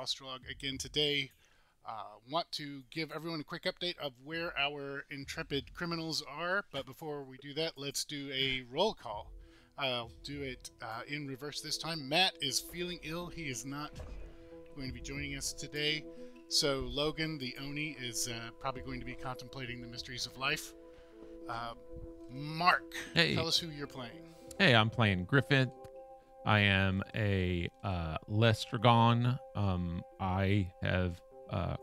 Fosterlog again today. Want to give everyone a quick update of where our intrepid criminals are, but before we do that, let's do a roll call. I'll do it in reverse this time. Matt is feeling ill. He is not going to be joining us today. So Logan, the Oni, is probably going to be contemplating the mysteries of life. Mark, Hey. tell us who you're playing. Hey, I'm playing Griffith. I am a Lestragon. I have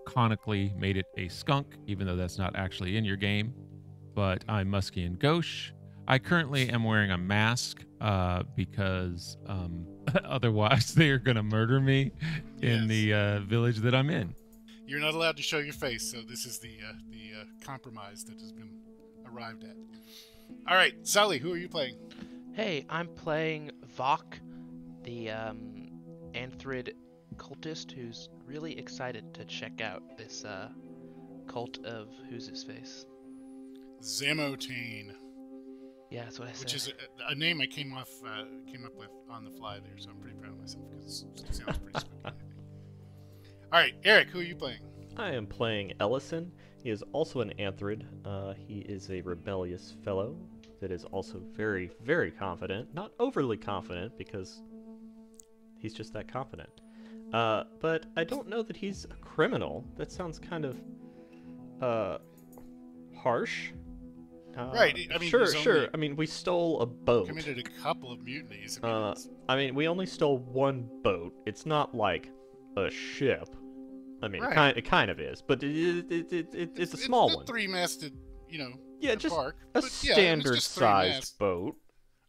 conically made it a skunk, even though that's not actually in your game. But I'm musky and gauche. I currently am wearing a mask because otherwise they are going to murder me in the village that I'm in. You're not allowed to show your face, so this is the compromise that has been arrived at. All right, Sally, who are you playing? Hey, I'm playing Vok, the Anthrid cultist who's really excited to check out this cult of who's his face. Zamotane, Yeah, that's what I said. which is a name I came up with on the fly there, so I'm pretty proud of myself because it sounds pretty spooky. I think. All right, Eric, who are you playing? I am playing Ellison. He is also an Anthrid. He is a rebellious fellow that is also very, very confident. Not overly confident, because he's just that confident. But I don't know that he's a criminal. That sounds kind of harsh. Right, I mean, sure, he's sure. only I mean, we stole a boat. Committed a couple of mutinies. It's- I mean, we only stole one boat. It's not like a ship. I mean, Right. it kind of is, but it's a small one. Three-masted, Yeah, just bark. a But, yeah, it was just three standard-sized masts. boat.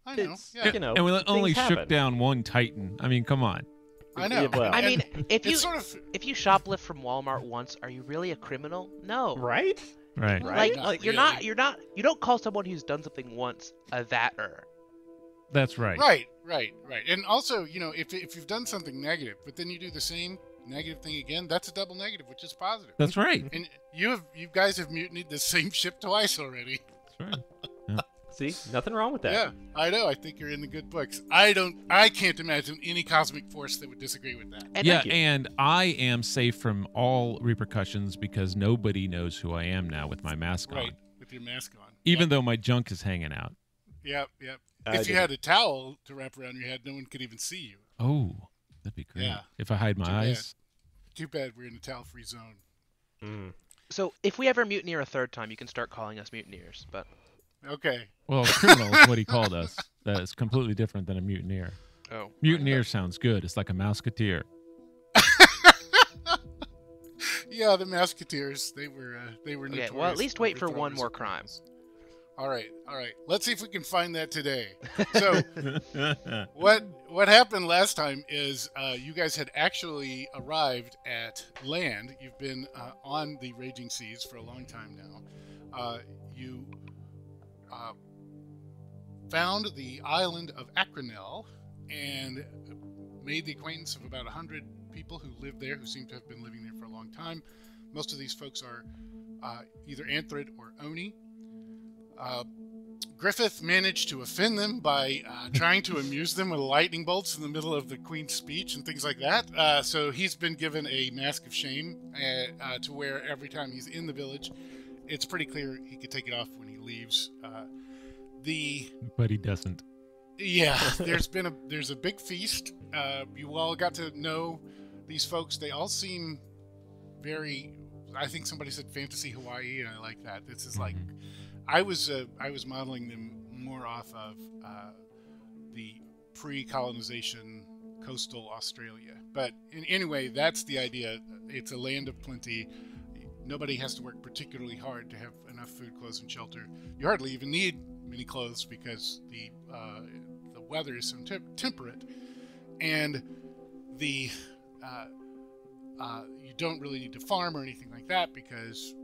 I know. It's, Yeah. you know, And we only things shook happen. down one Titan. I mean, come on. I know. Yeah, well. I mean, And if you it's sort of if you shoplift from Walmart once, are you really a criminal? No. Right? Right. Right? Like Not you're really. not you don't call someone who's done something once a that-er. That's right. Right. And also, if you've done something negative, but then you do the same negative thing again, that's a double negative, which is positive. That's right. And you guys have mutinied the same ship twice already. That's right. See, nothing wrong with that. Yeah, I know. I think you're in the good books. I can't imagine any cosmic force that would disagree with that. And Yeah, you. and I am safe from all repercussions because nobody knows who I am now with my mask Right, on. with your mask on. Even though my junk is hanging out. Yep. I If you did. had a towel to wrap around your head, no one could even see you. Oh, that'd be great. Yeah. If I hide my Too bad. eyes. Too bad we're in a towel-free zone. Mm. So if we ever mutineer a third time, you can start calling us mutineers. But Okay. Well, criminal is what he called us. That is completely different than a mutineer. oh, Mutineer sounds good. It's like a mouseketeer. Yeah, the Musketeers. They were okay. notorious Well, at least wait for overthrowers one more of crime. criminals. All right. Let's see if we can find that today. So, what happened last time is you guys had actually arrived at land. You've been on the raging seas for a long time now. You found the island of Acronel and made the acquaintance of about 100 people who live there, who seem to have been living there for a long time. Most of these folks are either Anthrid or Oni. Griffith managed to offend them by trying to amuse them with lightning bolts in the middle of the Queen's speech and things like that. So he's been given a mask of shame to wear every time he's in the village. It's pretty clear he could take it off when he leaves. But he doesn't. Yeah, there's a big feast. You all got to know these folks. They all seem very. I think somebody said fantasy Hawaii, and I like that. This is like, I was modeling them more off of the pre-colonization coastal Australia. But anyway, that's the idea. It's a land of plenty. Nobody has to work particularly hard to have enough food, clothes, and shelter. You hardly even need many clothes because the weather is so temperate, and you don't really need to farm or anything like that because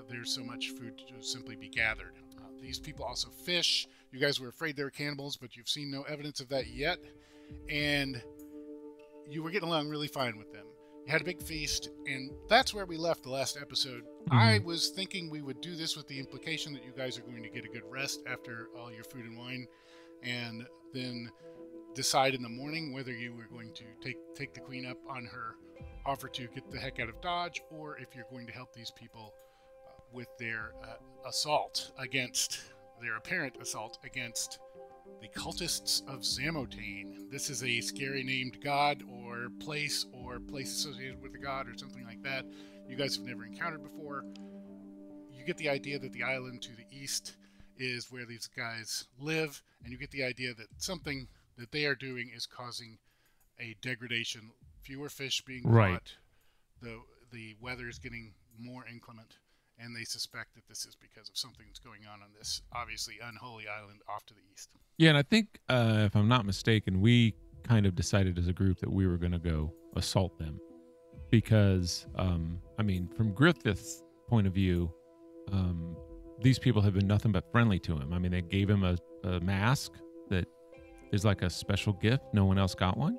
there's so much food to simply be gathered. These people also fish. You guys were afraid they were cannibals, but you've seen no evidence of that yet, and you were getting along really fine with them. You had a big feast, and that's where we left the last episode. I was thinking we would do this with the implication that you guys are going to get a good rest after all your food and wine, and then decide in the morning whether you were going to take the queen up on her offer to get the heck out of Dodge, or if you're going to help these people with their apparent assault against the cultists of Zamotane. This is a scary named god or place associated with the god or something like that you guys have never encountered before. You get the idea that the island to the east is where these guys live, and you get the idea that something that they are doing is causing a degradation. Fewer fish being caught, the weather is getting more inclement, and they suspect that this is because of something that's going on this obviously unholy island off to the east. Yeah, and I think, if I'm not mistaken, we kind of decided as a group that we were going to go assault them. Because, I mean, from Griffith's point of view, these people have been nothing but friendly to him. I mean, they gave him a mask that is like a special gift. No one else got one.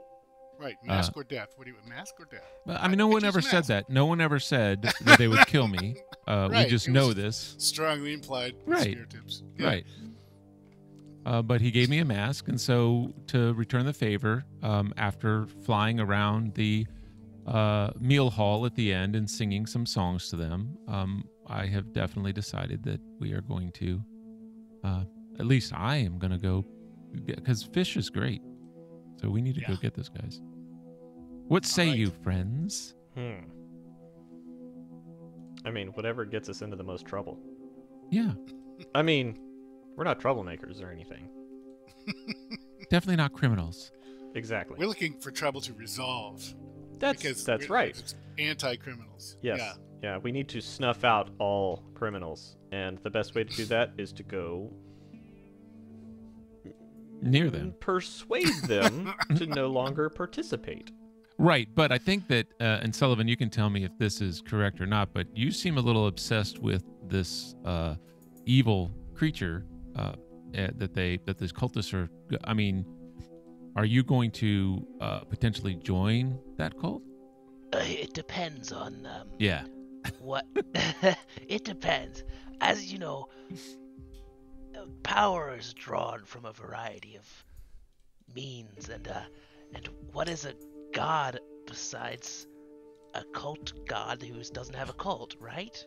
Right, mask or death. What do you, mask or death? I mean, no one ever said that. No one ever said that they would kill me. Right, we just know this. Strongly implied Right. spear tips. Yeah. Right. But he gave me a mask, and so to return the favor, after flying around the meal hall at the end and singing some songs to them, I have definitely decided that we are going to, at least I am going to go, because fish is great. So we need to go get those guys. What say you, friends? I mean, whatever gets us into the most trouble. Yeah. I mean, we're not troublemakers or anything. Definitely not criminals. Exactly. We're looking for trouble to resolve. That's we're right. Anti-criminals. Yes. Yeah, we need to snuff out all criminals. And the best way to do that is to go near them. Persuade them to no longer participate. Right, but I think that, and Sullivan, you can tell me if this is correct or not, but you seem a little obsessed with this evil creature that these cultists are. I mean, are you going to potentially join that cult? It depends on Yeah. what. It depends. As you know, power is drawn from a variety of means, and what is a god besides a cult god who doesn't have a cult, right?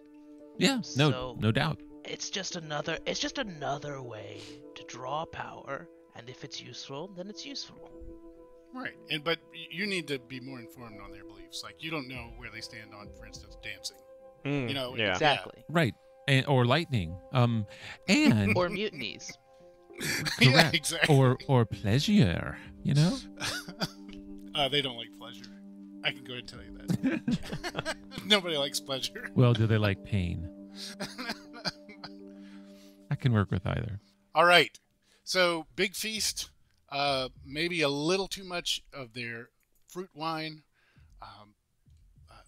Yeah, no doubt. It's just another way to draw power, and if it's useful, then it's useful. Right, but you need to be more informed on their beliefs. Like, you don't know where they stand on, for instance, dancing. Yeah. Exactly. Right, or lightning, and Or mutinies. Yeah, exactly. or pleasure. You know. They don't like pleasure. I can go ahead and tell you that. Nobody likes pleasure. Well, do they like pain? I can work with either. All right. So, big feast. Maybe a little too much of their fruit wine.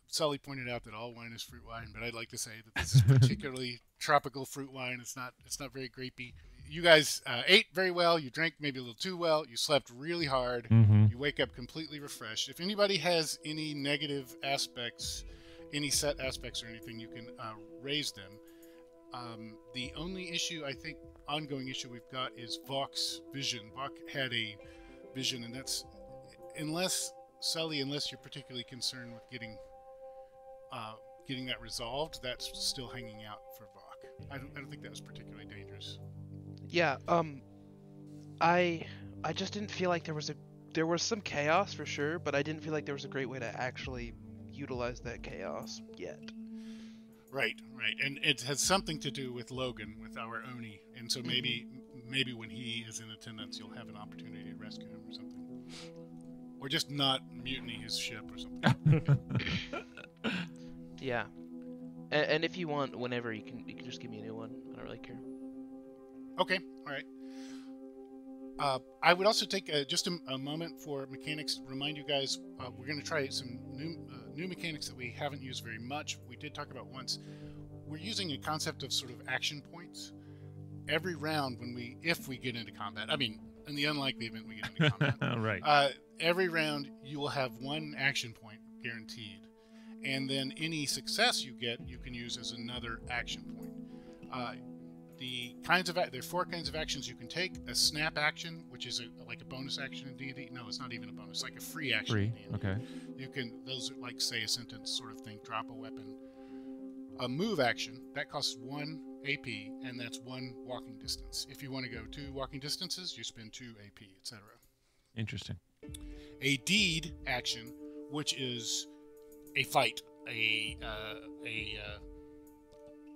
Sully pointed out that all wine is fruit wine, but I'd like to say that this is particularly tropical fruit wine. It's not very grapey. You guys ate very well. You drank maybe a little too well. You slept really hard. Mm-hmm. You wake up completely refreshed. If anybody has any negative aspects, any set aspects or anything, you can raise them. The only issue, I think, ongoing issue we've got is Vok's vision. Vok had a vision, and that's, unless you're particularly concerned with getting that resolved, that's still hanging out for Vok. I don't think that was particularly dangerous. Yeah, I just didn't feel like there was some chaos for sure, but I didn't feel like there was a great way to actually utilize that chaos yet. Right, and it has something to do with Logan, with our Oni, and so maybe when he is in attendance, you'll have an opportunity to rescue him or something, or just not mutiny his ship or something. Yeah, and if you want, whenever you can just give me a new one. I don't really care. Okay, all right. I would also take just a moment for mechanics. Remind you guys, we're going to try some new mechanics that we haven't used very much. We did talk about once. We're using a concept of sort of action points. Every round, if we get into combat, I mean, in the unlikely event we get into combat, Right. every round you will have one action point guaranteed, and then any success you get, you can use as another action point. there are 4 kinds of actions you can take. A snap action, which is like a bonus action in D&D. No, it's not even a bonus. Like a free action. Free. In D&D. Okay. Those are like say a sentence sort of thing. Drop a weapon. A move action that costs 1 AP, and that's 1 walking distance. If you want to go 2 walking distances, you spend 2 AP, etc. Interesting. A deed action, which is a fight, a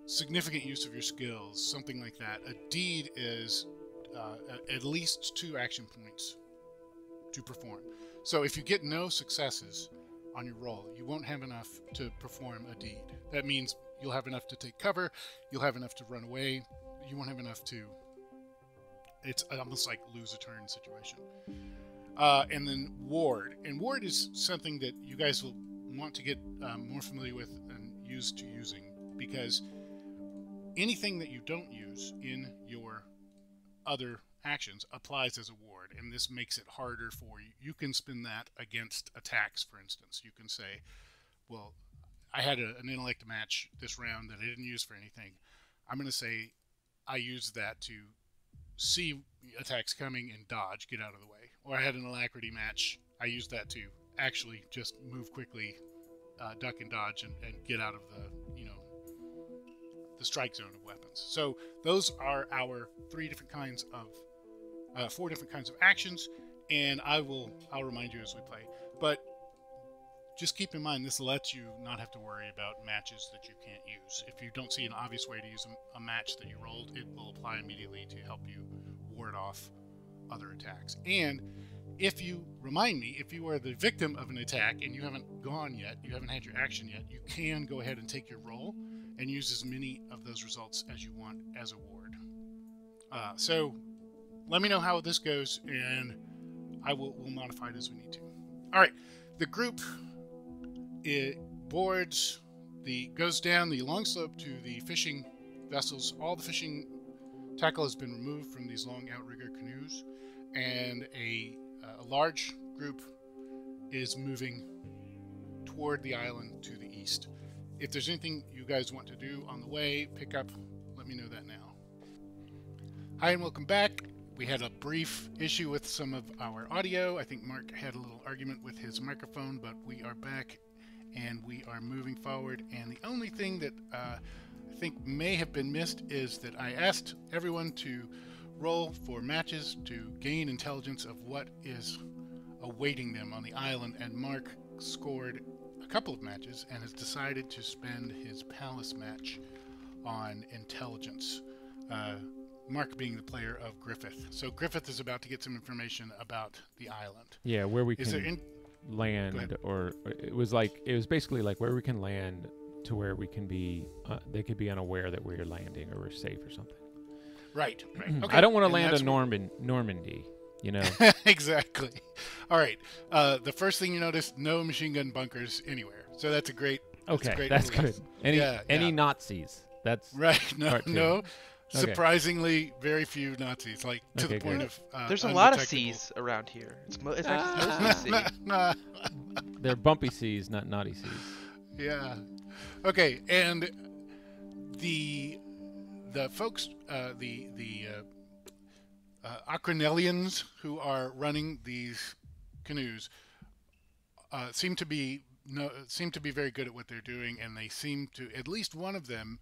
significant use of your skills, something like that. A deed is at least 2 action points to perform. So if you get no successes on your roll, you won't have enough to perform a deed. That means you'll have enough to take cover, you'll have enough to run away, you won't have enough to... It's almost like lose a turn situation. And then ward. And ward is something that you guys will want to get more familiar with and used to using, because anything that you don't use in your other actions applies as a ward, and this makes it harder for you. You can spin that against attacks, for instance. You can say, well, I had an intellect match this round that I didn't use for anything. I'm going to say I used that to see attacks coming and dodge, get out of the way. Or I had an alacrity match. I used that to actually just move quickly, duck and dodge, and get out of the strike zone of weapons. So those are our 4 different kinds of actions, and I'll remind you as we play. But just keep in mind, this lets you not have to worry about matches that you can't use. If you don't see an obvious way to use a match that you rolled, it will apply immediately to help you ward off other attacks. And if you are the victim of an attack and you haven't gone yet, you haven't had your action yet, you can go ahead and take your roll and use as many of those results as you want as a ward. So let me know how this goes, and we'll modify it as we need to. All right, the group goes down the long slope to the fishing vessels. All the fishing tackle has been removed from these long outrigger canoes, and a large group is moving toward the island to the east. If there's anything you guys want to do on the way, pick up, let me know that now. Hi and welcome back. We had a brief issue with some of our audio. I think Mark had a little argument with his microphone, but we are back and we are moving forward. And the only thing that I think may have been missed is that I asked everyone to roll for matches to gain intelligence of what is awaiting them on the island, and Mark scored a couple of matches and has decided to spend his palace match on intelligence. Mark being the player of Griffith. So Griffith is about to get some information about the island. Yeah, where we can land, or it was basically like where we can land to where we can be, they could be unaware that we're landing or we're safe or something. Right. Okay. I don't want to land in Normandy, you know. Exactly. All right. The first thing you notice, no machine gun bunkers anywhere. So that's a great. That's good. Any Nazis? That's right. No. Surprisingly, very few Nazis. Like to the point of. There's a lot of C's around here. It's mostly C. They're bumpy C's, not naughty C's. Yeah. Okay, and the folks, the Acronellians who are running these canoes seem to be very good at what they're doing, and they seem to, at least one of them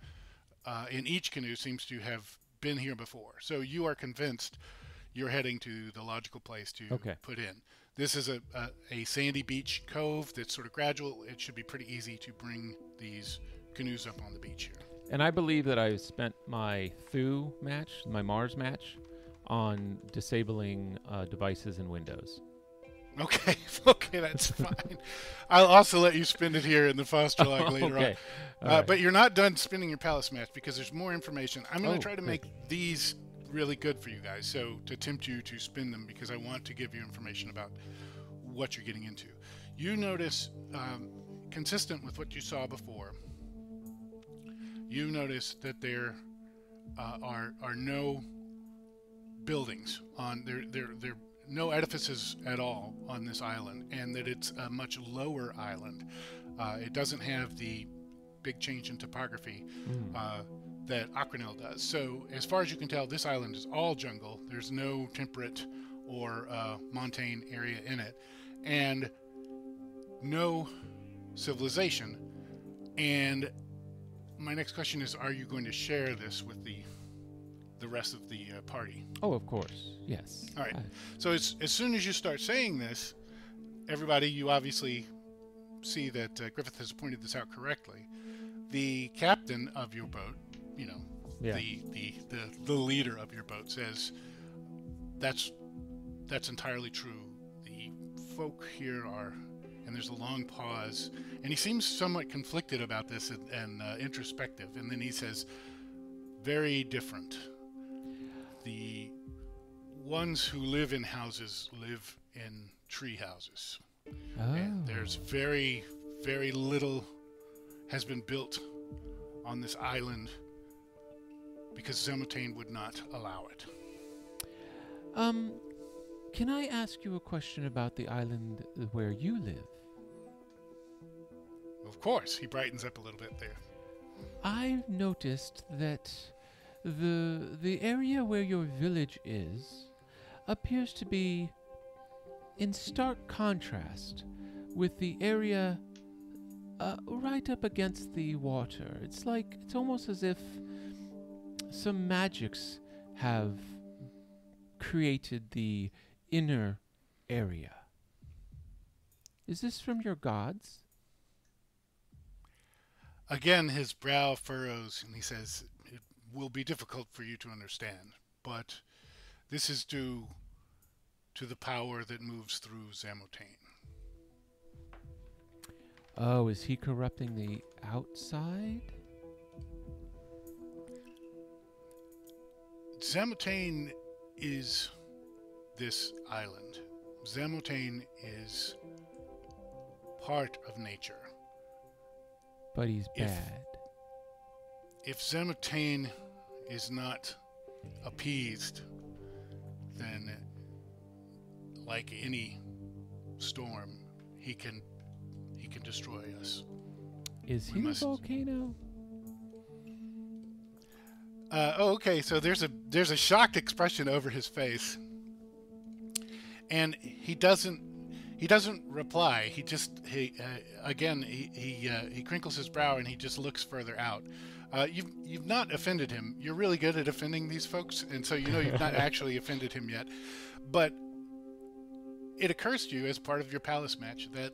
in each canoe seems to have been here before. So you are convinced you're heading to the logical place to put in. This is a sandy beach cove that's sort of gradual. It should be pretty easy to bring these canoes up on the beach here. And I believe that I spent my Thu match, my Mars match, on disabling devices and windows. Okay, that's fine. I'll also let you spend it here in the foster log later on. Right. But you're not done spinning your palace match, because there's more information. I'm going to try to make these really good for you guys, so to tempt you to spin them, because I want to give you information about what you're getting into. You notice, consistent with what you saw before, you notice that there are no buildings on there no edifices at all on this island, and that it's a much lower island. It doesn't have the big change in topography that Aquanel does. So as far as you can tell, this island is all jungle. There's no temperate or montane area in it, and no civilization. And my next question is, are you going to share this with the rest of the party? Oh, of course. Yes. All right. So as soon as you start saying this, everybody, you obviously see that Griffith has pointed this out correctly. The captain of your boat, you know, Yeah. the leader of your boat says, that's entirely true. The folk here are, and there's a long pause, and he seems somewhat conflicted about this and introspective, and then he says, very different. The ones who live in houses live in tree houses. Oh. And there's very, very little has been built on this island because Zemotane would not allow it. Can I ask you a question about the island where you live? Of course, he brightens up a little bit there. I've noticed that the area where your village is appears to be in stark contrast with the area right up against the water. It's almost as if some magics have created the inner area. Is this from your gods? Again, his brow furrows, and he says, it will be difficult for you to understand, but this is due to the power that moves through Zemotane. Oh, is he corrupting the outside? Zemotane is this island. Zemotane is part of nature. But he's If- bad. If Zemotane is not appeased, then like any storm, he can destroy us. Is we he a must- volcano? Okay. So there's a shocked expression over his face, and he doesn't reply. He crinkles his brow and he just looks further out. You've not offended him. You're really good at offending these folks, and so you know you've not actually offended him yet. But it occurs to you as part of your palace match that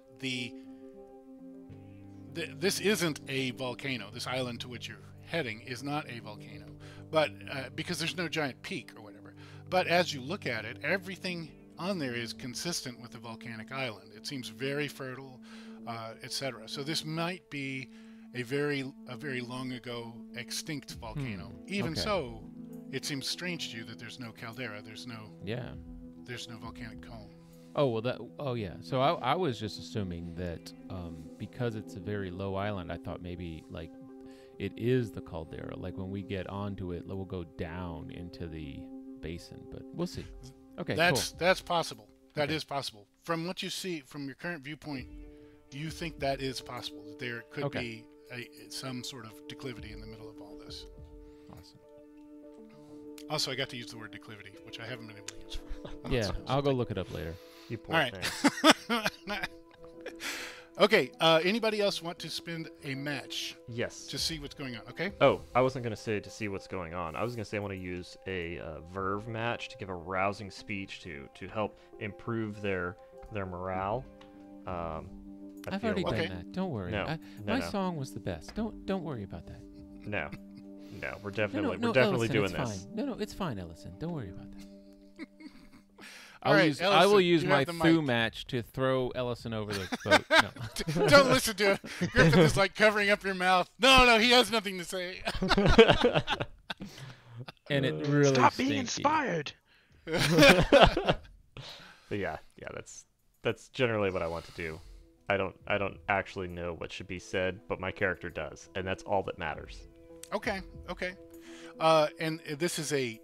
this isn't a volcano. This island to which you're heading is not a volcano, but because there's no giant peak or whatever. But as you look at it, everything on there is consistent with a volcanic island. It seems very fertile, etc. So this might be a very long ago extinct volcano. Even okay. so, it seems strange to you that there's no caldera. There's no Yeah. volcanic cone. Oh, well, yeah. So I was just assuming that because it's a very low island, I thought maybe, like, it is the caldera. Like, when we get onto it, we'll go down into the basin, but we'll see. Okay, That's possible. That Okay. is possible. From what you see, from your current viewpoint, you think that is possible. That there could Okay. be some sort of declivity in the middle of all this. cool. Awesome. Also, I got to use the word declivity, which I haven't been able to use for months. Yeah, I'll go look it up later. You poor All right. thing. Okay, anybody else want to spend a match Yes. to see what's going on? Okay. Oh, I wasn't going to say to see what's going on. I was going to say I want to use a verve match to give a rousing speech to help improve their morale. I've feel already like- Okay. done that. Don't worry. No, My no. song was the best. Don't worry about that. No, we're No, definitely no, we're definitely Ellison, doing it's this. fine. No, it's fine, Ellison. Don't worry about that. All right, I will Ellison, use you my have the Thu mic. match to throw Ellison over the boat. No. Don't listen to it. Griffith is like covering up your mouth. No, he has nothing to say. And it really Stop being stinky. inspired. But yeah, that's generally what I want to do. I don't actually know what should be said, but my character does, and that's all that matters. Okay. And this is a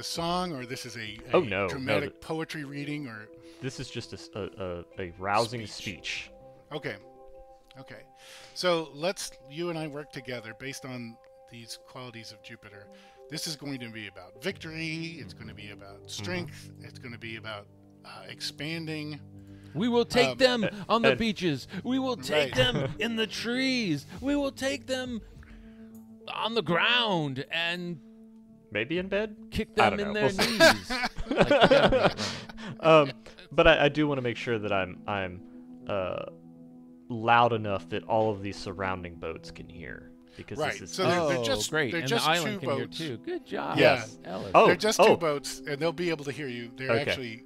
song, or this is a Oh, no, dramatic poetry reading, or This is just a rousing speech. okay. So you and I work together based on these qualities of Jupiter, this is going to be about victory. It's going to be about strength. It's going to be about expanding. We will take them on the and- beaches. We will take Right. them in the trees. We will take them on the ground and Maybe in bed. kick I them don't in know. their We'll see. knees. Like, yeah, right. But I do want to make sure that I'm loud enough that all of these surrounding boats can hear, because Right. this is So they're Oh, just great. they're and just the island two can boats. hear too. Good job. Yes. Ellis. Oh, They're just two boats, and they'll be able to hear you. They're Okay. actually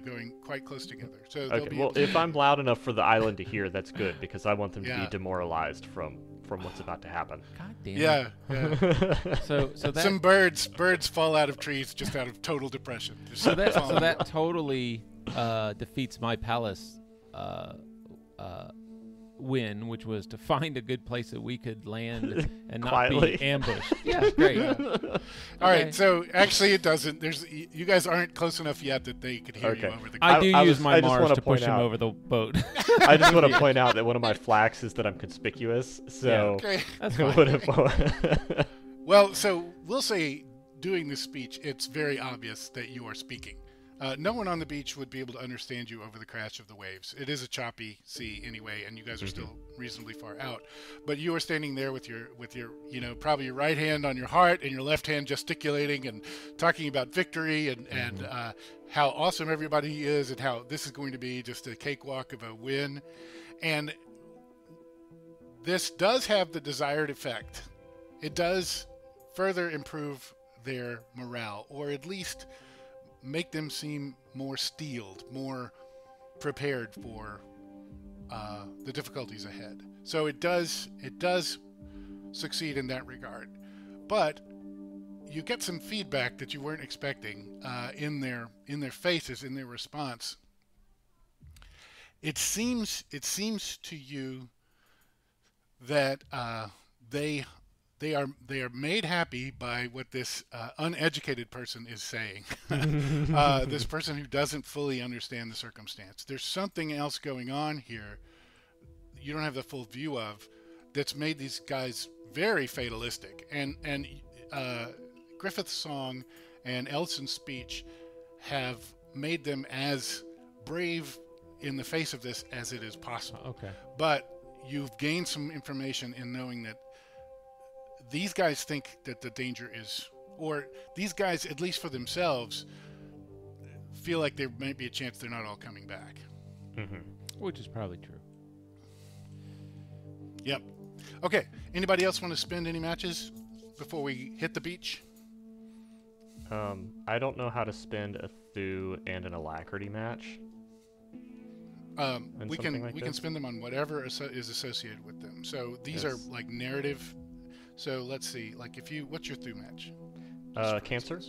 going quite close together. So they'll okay. be Well, able to if I'm loud enough for the island to hear, that's good, because I want them to Yeah. be demoralized from what's about to happen. God damn. yeah, yeah. So that Some birds fall out of trees just out of total depression. Just so that falling. so that totally defeats my palace win, which was to find a good place that we could land and not Quietly. be ambushed. Yeah, great. All Okay. right, so actually it doesn't. You guys aren't close enough yet that they could hear Okay. you over the. I do I use was- my I just Mars wanna to push point him out- over the boat. I just want to point out that one of my flags is that I'm conspicuous, so Okay. That's it fine. would have. Well, so we'll say doing this speech, it's very obvious that you are speaking. No one on the beach would be able to understand you over the crash of the waves. It is a choppy sea anyway, and you guys are still reasonably far out. But you are standing there with your, probably your right hand on your heart and your left hand gesticulating and talking about victory and how awesome everybody is and how this is going to be just a cakewalk of a win. And this does have the desired effect. It does further improve their morale, or at least make them seem more steeled, more prepared for the difficulties ahead. So it does succeed in that regard. But you get some feedback that you weren't expecting in their faces, in their response. It seems to you that they are made happy by what this uneducated person is saying. This person who doesn't fully understand the circumstance. There's something else going on here you don't have the full view of that's made these guys very fatalistic. And Griffith's song and Ellison's speech have made them as brave in the face of this as it is possible. Okay. But you've gained some information in knowing that these guys think that the danger is, or these guys, at least for themselves, feel like there might be a chance they're not all coming back. Which is probably true. Yep. Okay. Anybody else want to spend any matches before we hit the beach? I don't know how to spend a Thu and an Alacrity match. We something can like we can this? spend them on whatever is associated with them. So these are Yes. like narrative. So let's see. Like if you, what's your Thu match? Cancer.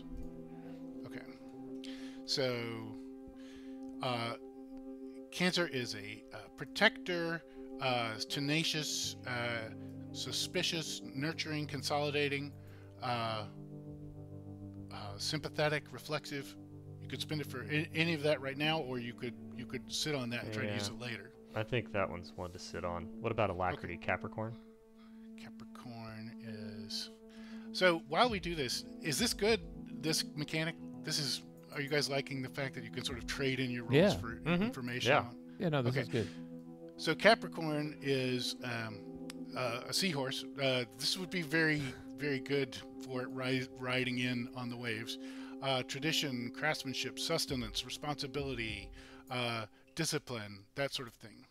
Okay. So, Cancer is a protector, tenacious, suspicious, nurturing, consolidating, sympathetic, reflexive. You could spend it for any of that right now, or you could sit on that and try to use Yeah. it later. I think that one's one to sit on. What about Alacrity? Capricorn? Capricorn is. So while we do this, is this good? This mechanic. This is. Are you guys liking the fact that you can sort of trade in your rolls Yeah. for information? Yeah. On? Yeah, no, this Okay. is good. So Capricorn is a seahorse. This would be very, very good for it riding in on the waves. Tradition, craftsmanship, sustenance, responsibility, discipline, that sort of thing.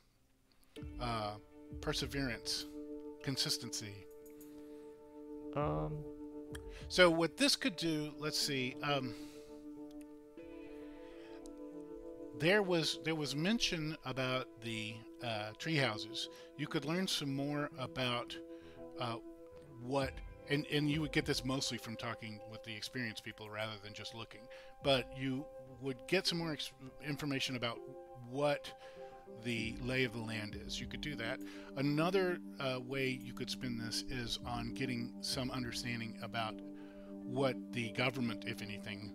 Perseverance, consistency. So what this could do, let's see. There was mention about the tree houses. You could learn some more about what, and you would get this mostly from talking with the experienced people rather than just looking. But you would get some more information about what the lay of the land is. You could do that. Another way you could spin this is on getting some understanding about what the government, if anything,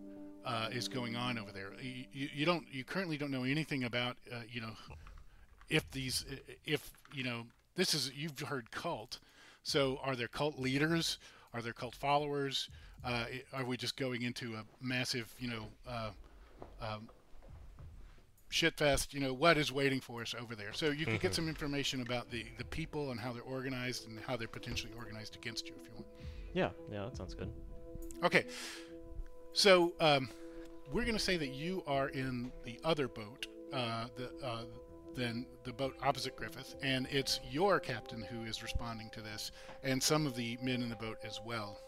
is going on over there. You currently don't know anything about if this is, you've heard cult. So are there cult leaders? Are there cult followers? Are we just going into a massive, shitfest? What is waiting for us over there? So you can get some information about the people and how they're organized and how they're potentially organized against you if you want. Yeah, that sounds good. Okay. So we're going to say that you are in the other boat, than the boat opposite Griffith, and it's your captain who is responding to this, and some of the men in the boat as well.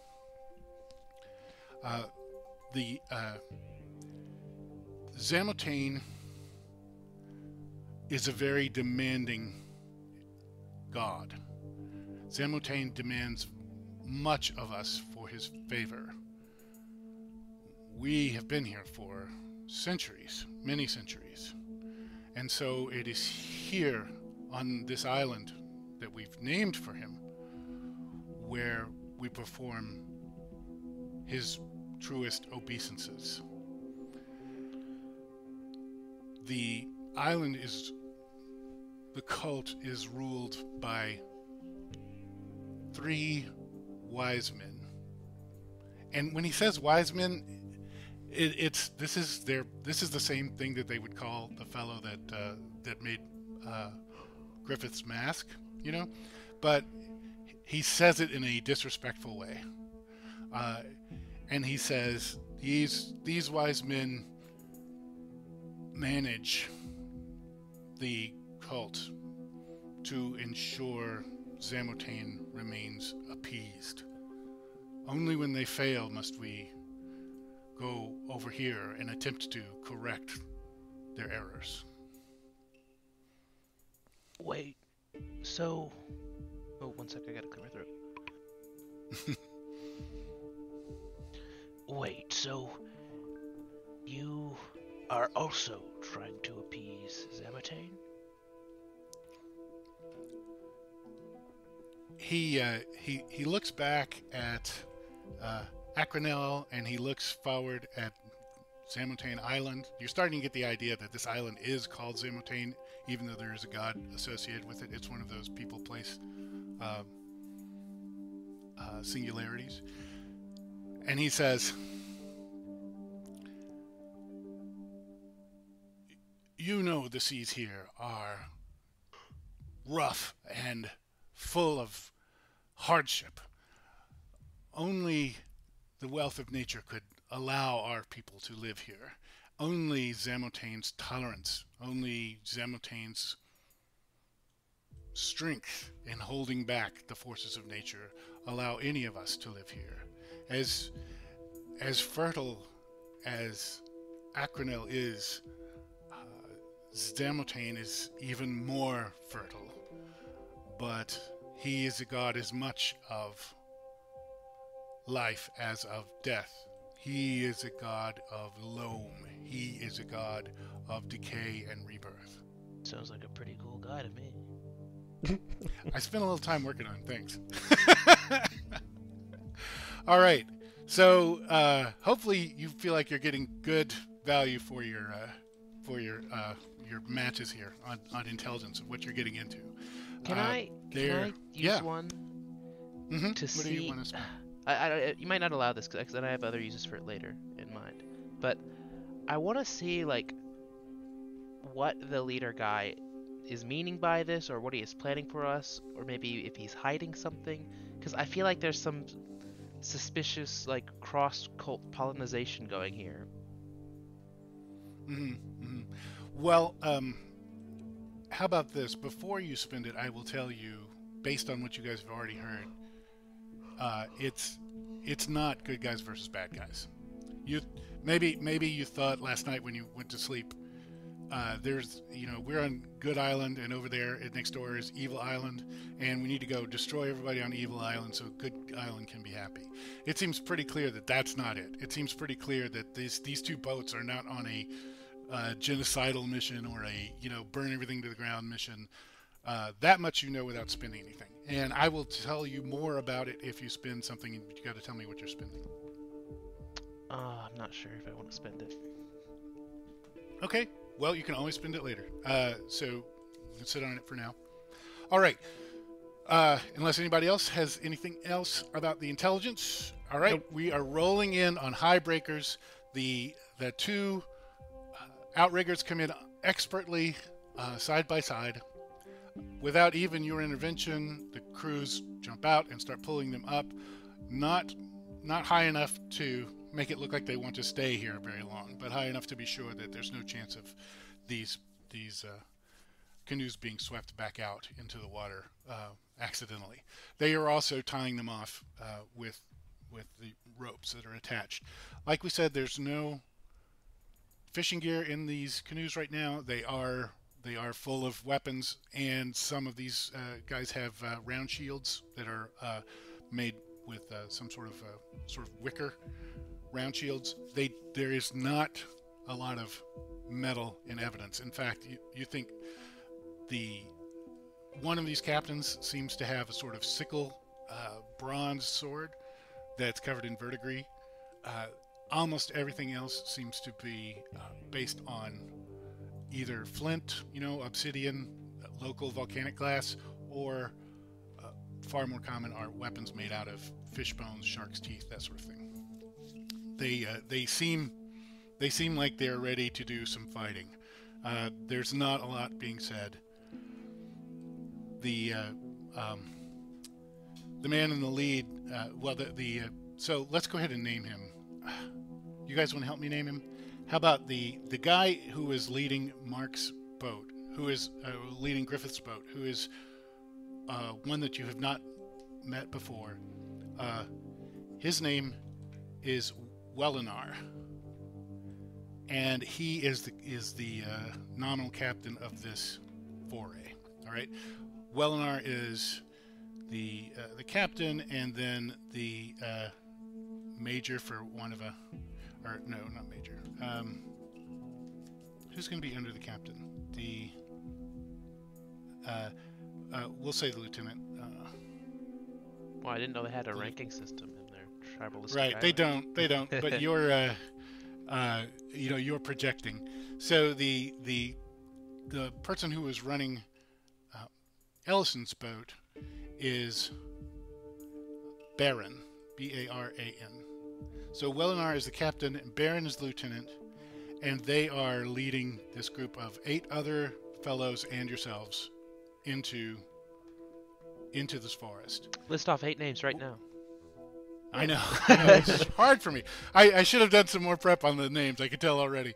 The Zamotane is a very demanding god. Zamotane demands much of us for his favor. We have been here for centuries, many centuries. And so it is here on this island that we've named for him where we perform his truest obeisances. The cult is ruled by 3 wise men. And when he says wise men, this is the same thing that they would call the fellow that made Griffith's mask, but he says it in a disrespectful way, and he says these wise men manage the cult to ensure Zamotane remains appeased. Only when they fail must we go over here and attempt to correct their errors. Wait, so... Oh, one sec, I gotta clear my throat. Wait, so... You are also trying to appease Zamotane? He looks back at Acronel, and he looks forward at Zamotane Island. You're starting to get the idea that this island is called Zamotane, even though there is a god associated with it. It's one of those people-place singularities. And he says, the seas here are rough and full of hardship. Only the wealth of nature could allow our people to live here. Only Zamotane's tolerance, only Zamotane's strength in holding back the forces of nature allow any of us to live here. As fertile as Acronel is, Zamotane is even more fertile. But he is a god as much of life as of death. He is a god of loam. He is a god of decay and rebirth. Sounds like a pretty cool guy to me. I spent a little time working on things. All right. So hopefully you feel like you're getting good value for your matches here on intelligence and what you're getting into. Can I use one Mm-hmm. to What see? do you want to spend? You might not allow this because then I have other uses for it later in mind. But I want to see what the leader guy is meaning by this, or what he is planning for us, or maybe if he's hiding something. Because I feel like there's some suspicious cross cult pollination going here. Mm-hmm. Mm-hmm. Well, how about this? Before you spend it, I will tell you, based on what you guys have already heard, it's not good guys versus bad guys. Maybe you thought last night when you went to sleep, we're on Good Island, and over there next door is Evil Island, and we need to go destroy everybody on Evil Island so Good Island can be happy. It seems pretty clear that that's not it. It seems pretty clear that these two boats are not on a genocidal mission or a burn everything to the ground mission. That much you know without spending anything. And I will tell you more about it if you spend something, but you got to tell me what you're spending. I'm not sure if I want to spend it. Okay, well, you can always spend it later. So you can sit on it for now. All right. Unless anybody else has anything else about the intelligence. All right, Nope. we are rolling in on high breakers. The two outriggers come in expertly, side by side. Without even your intervention, the crews jump out and start pulling them up. Not high enough to make it look like they want to stay here very long, but high enough to be sure that there's no chance of these canoes being swept back out into the water accidentally. They are also tying them off with the ropes that are attached. Like we said, there's no fishing gear in these canoes right now. They are full of weapons, and some of these guys have round shields that are made with some sort of wicker round shields. There is not a lot of metal in evidence. In fact, you think one of these captains seems to have a sort of sickle bronze sword that's covered in verdigris. Almost everything else seems to be based on either flint, obsidian, local volcanic glass, or far more common are weapons made out of fish bones, shark's teeth, that sort of thing. They seem like they're ready to do some fighting. There's not a lot being said. The man in the lead, so let's go ahead and name him. You guys want to help me name him? How about the guy who is leading Mark's boat, who is leading Griffith's boat, who is one that you have not met before? His name is Wellinar, and he is the nominal captain of this foray. All right, Wellinar is the captain, and then the major for one of a, or no, not major. Who's going to be under the captain? We'll say the lieutenant. Well, I didn't know they had a ranking system in their tribalistic Right, island. they don't. But you're, you're projecting. So the person who was running Ellison's boat is Baron, Baran. So Wellinar is the captain, and Baron is the lieutenant, and they are leading this group of 8 other fellows and yourselves into this forest. List off 8 names right now. I know. It's hard for me. I should have done some more prep on the names. I could tell already.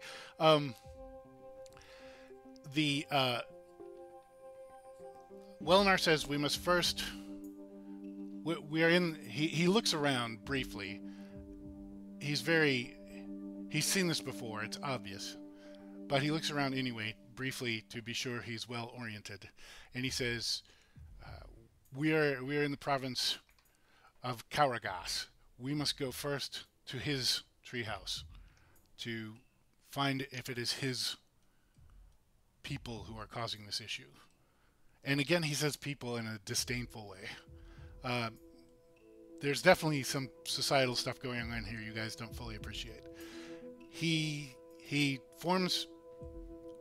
Wellinar says we must first. We are in. He looks around briefly. He's seen this before. It's obvious, but he looks around anyway, briefly, to be sure he's well oriented, and he says, "We are in the province of Karagas. We must go first to his treehouse to find if it is his people who are causing this issue." And again, he says people in a disdainful way. There's definitely some societal stuff going on here you guys don't fully appreciate. He forms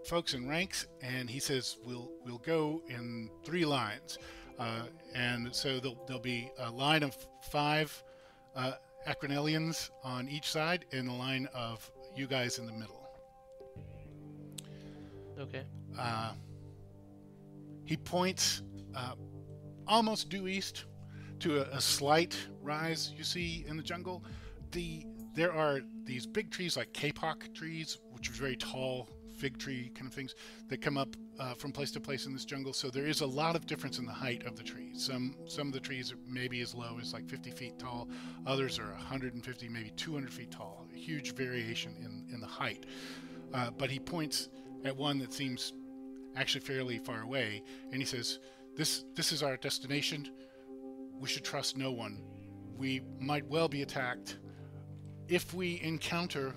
folks in ranks, and he says we'll go in 3 lines. And so there'll be a line of 5 Acronellians on each side, and a line of you guys in the middle. Okay. He points almost due east to a slight rise you see in the jungle. There are these big trees like kapok trees, which are very tall fig tree kind of things that come up from place to place in this jungle. So there is a lot of difference in the height of the trees. Some of the trees are maybe as low as like 50 feet tall. Others are 150, maybe 200 feet tall. A huge variation in the height. But he points at one that seems actually fairly far away, and he says, this is our destination. We should trust no one. We might well be attacked. If we encounter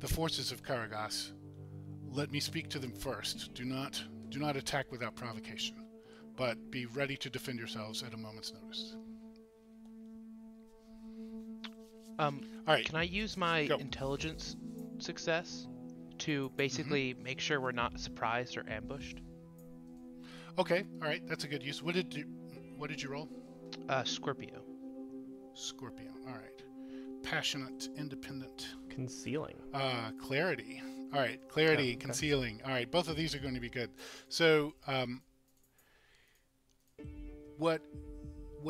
the forces of Karagas, let me speak to them first. Do not attack without provocation, but be ready to defend yourselves at a moment's notice. All right. Can I use my intelligence success to basically make sure we're not surprised or ambushed? Okay, all right, that's a good use. What did you roll? Scorpio. Scorpio. All right. Passionate, independent. Concealing. Clarity. All right, clarity, okay. concealing. All right, both of these are going to be good. So, what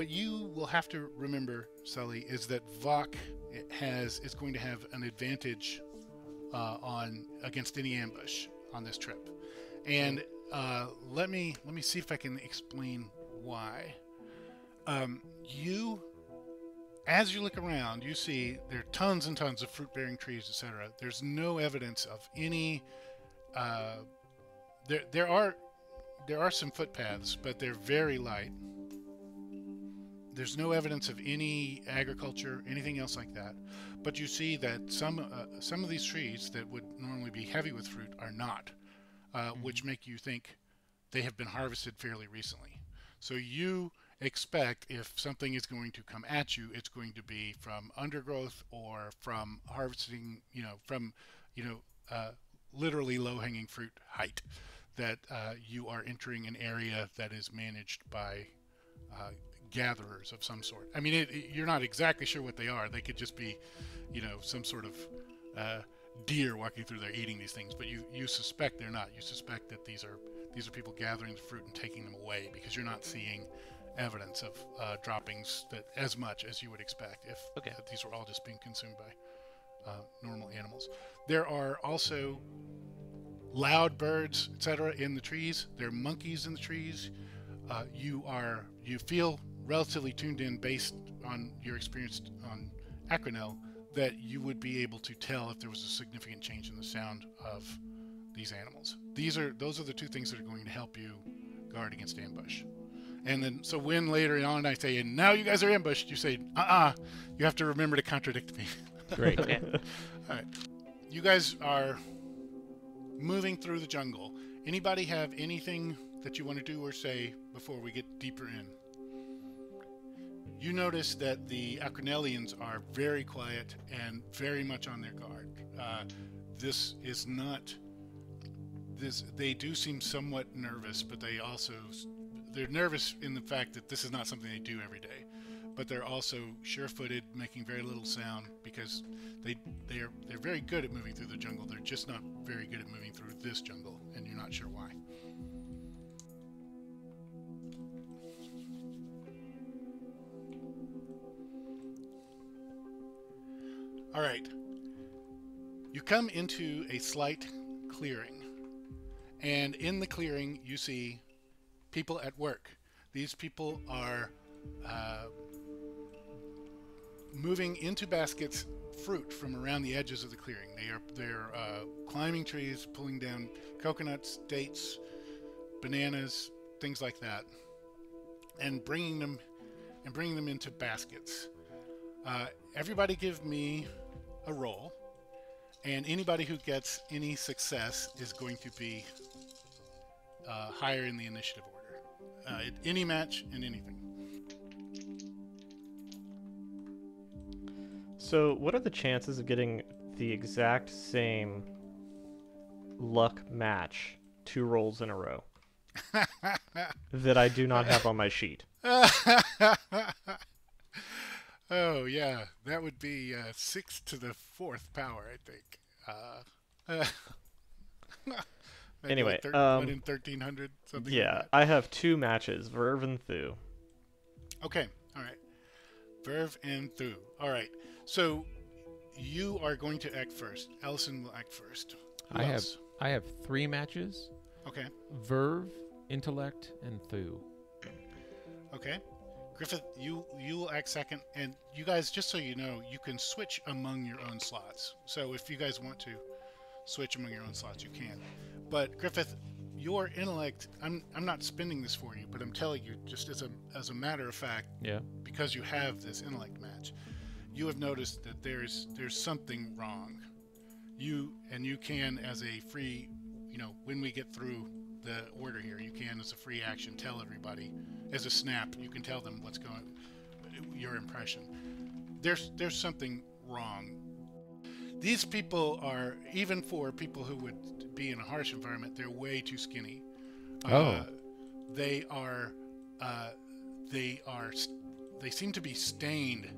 you will have to remember, Sully, is that Vok is going to have an advantage against any ambush on this trip, and let me see if I can explain why. As you look around, you see there are tons and tons of fruit-bearing trees, etc. There's no evidence of any. There are some footpaths, but they're very light. There's no evidence of any agriculture, anything else like that. But you see that some of these trees that would normally be heavy with fruit are not, which make you think they have been harvested fairly recently. So you expect if something is going to come at you, it's going to be from undergrowth or from harvesting, literally low-hanging fruit height, that you are entering an area that is managed by gatherers of some sort. I mean, you're not exactly sure what they are. They could just be, some sort of deer walking through there eating these things, but you suspect they're not. You suspect that these are people gathering the fruit and taking them away, because you're not seeing evidence of droppings that as much as you would expect if these were all just being consumed by normal animals. There are also loud birds, etc., in the trees. There are monkeys in the trees. You feel relatively tuned in based on your experience on Aquanel that you would be able to tell if there was a significant change in the sound of these animals. Those are the two things that are going to help you guard against ambush. And then, so when later on I say, and now you guys are ambushed, you say, you have to remember to contradict me. Great. Okay. All right. You guys are moving through the jungle. Anybody have anything that you want to do or say before we get deeper in? You notice that the Aquanelians are very quiet and very much on their guard. They do seem somewhat nervous, but they're nervous in the fact that this is not something they do every day. But they're also sure-footed, making very little sound, because they're very good at moving through the jungle. They're just not very good at moving through this jungle, and you're not sure why. All right. You come into a slight clearing, and in the clearing you see people at work. These people are moving into baskets fruit from around the edges of the clearing. They're climbing trees, pulling down coconuts, dates, bananas, things like that, and bringing them into baskets. Everybody give me a roll, and anybody who gets any success is going to be higher in the initiative order. Any match and anything. So, what are the chances of getting the exact same luck match 2 rolls in a row that I do not have on my sheet? Oh yeah, that would be 6 to the 4th power, I think. Anyway, like 1 in 1300, something. Yeah, like that. I have 2 matches, Verve and Thu. Okay, all right. Verve and Thu. All right. So you are going to act first. Ellison will act first. Who else? I have 3 matches: Okay. Verve, Intellect, and Thu. Okay. Griffith, you will act second, and you guys, just so you know, you can switch among your own slots. So if you guys want to switch among your own slots, you can. But Griffith, your intellect, I'm not spending this for you, but I'm telling you, just as a matter of fact, Yeah. because you have this intellect match, you have noticed that there's something wrong. You can, as a free, when we get through the order here, you can, as a free action, tell everybody, as a snap, you can tell them what's going, your impression. There's something wrong. These people are, even for people who would be in a harsh environment, they're way too skinny. they are they are they seem to be stained,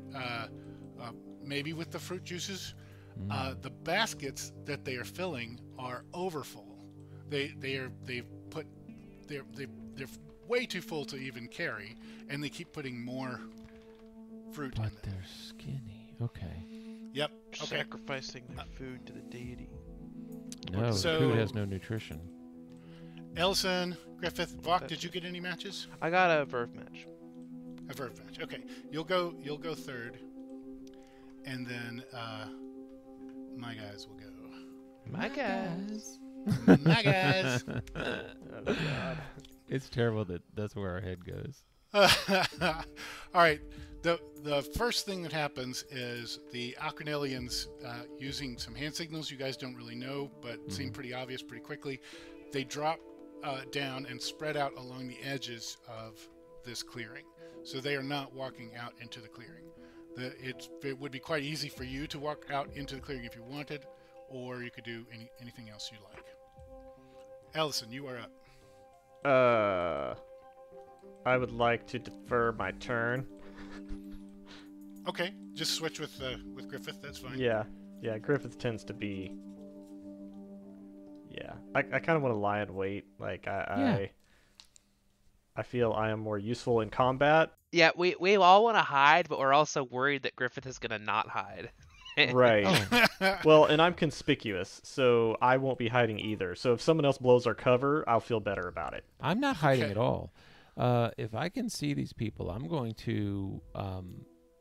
maybe with the fruit juices. The baskets that they are filling are overfull. They're way too full to even carry, and they keep putting more fruit in But them. they're skinny. Okay. Yep. Okay. Sacrificing their food to the deity. No, So- food has no nutrition. Ellison, Griffith, Vok, did you get any matches? I got a verve match. A verve match. Okay. You'll go third, and then my guys will go. My guys. My guys. Oh, God. It's terrible that that's where our head goes. All right. The first thing that happens is the Alcanelians, using some hand signals you guys don't really know, but seem pretty obvious pretty quickly, they drop down and spread out along the edges of this clearing. So they are not walking out into the clearing. It would be quite easy for you to walk out into the clearing if you wanted, or you could do anything else you like. Ellison, you are up. I would like to defer my turn. Okay, just switch with Griffith. That's fine. Yeah, Griffith tends to be. Yeah, I kind of want to lie in wait. Like I feel I am more useful in combat. Yeah, we all want to hide, but we're also worried that Griffith is gonna not hide. Right. Oh, Well, and I'm conspicuous, so I won't be hiding either. So if someone else blows our cover, I'll feel better about it. I'm not hiding Okay. at all. If I can see these people, I'm going to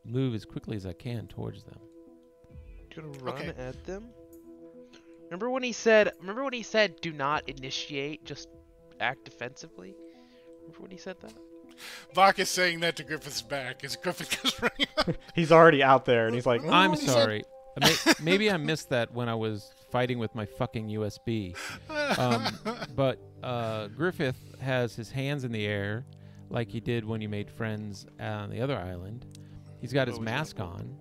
move as quickly as I can towards them. Gonna run Okay. at them. Remember when he said, "Do not initiate, just act defensively." Remember when he said that? Vok is saying that to Griffith's back as Griffith goes running up. He's already out there, and he's like, Oh, I'm he said- sorry. Maybe I missed that when I was fighting with my fucking USB. But Griffith has his hands in the air like he did when you made friends on the other island. He's got his Oh, he's mask on.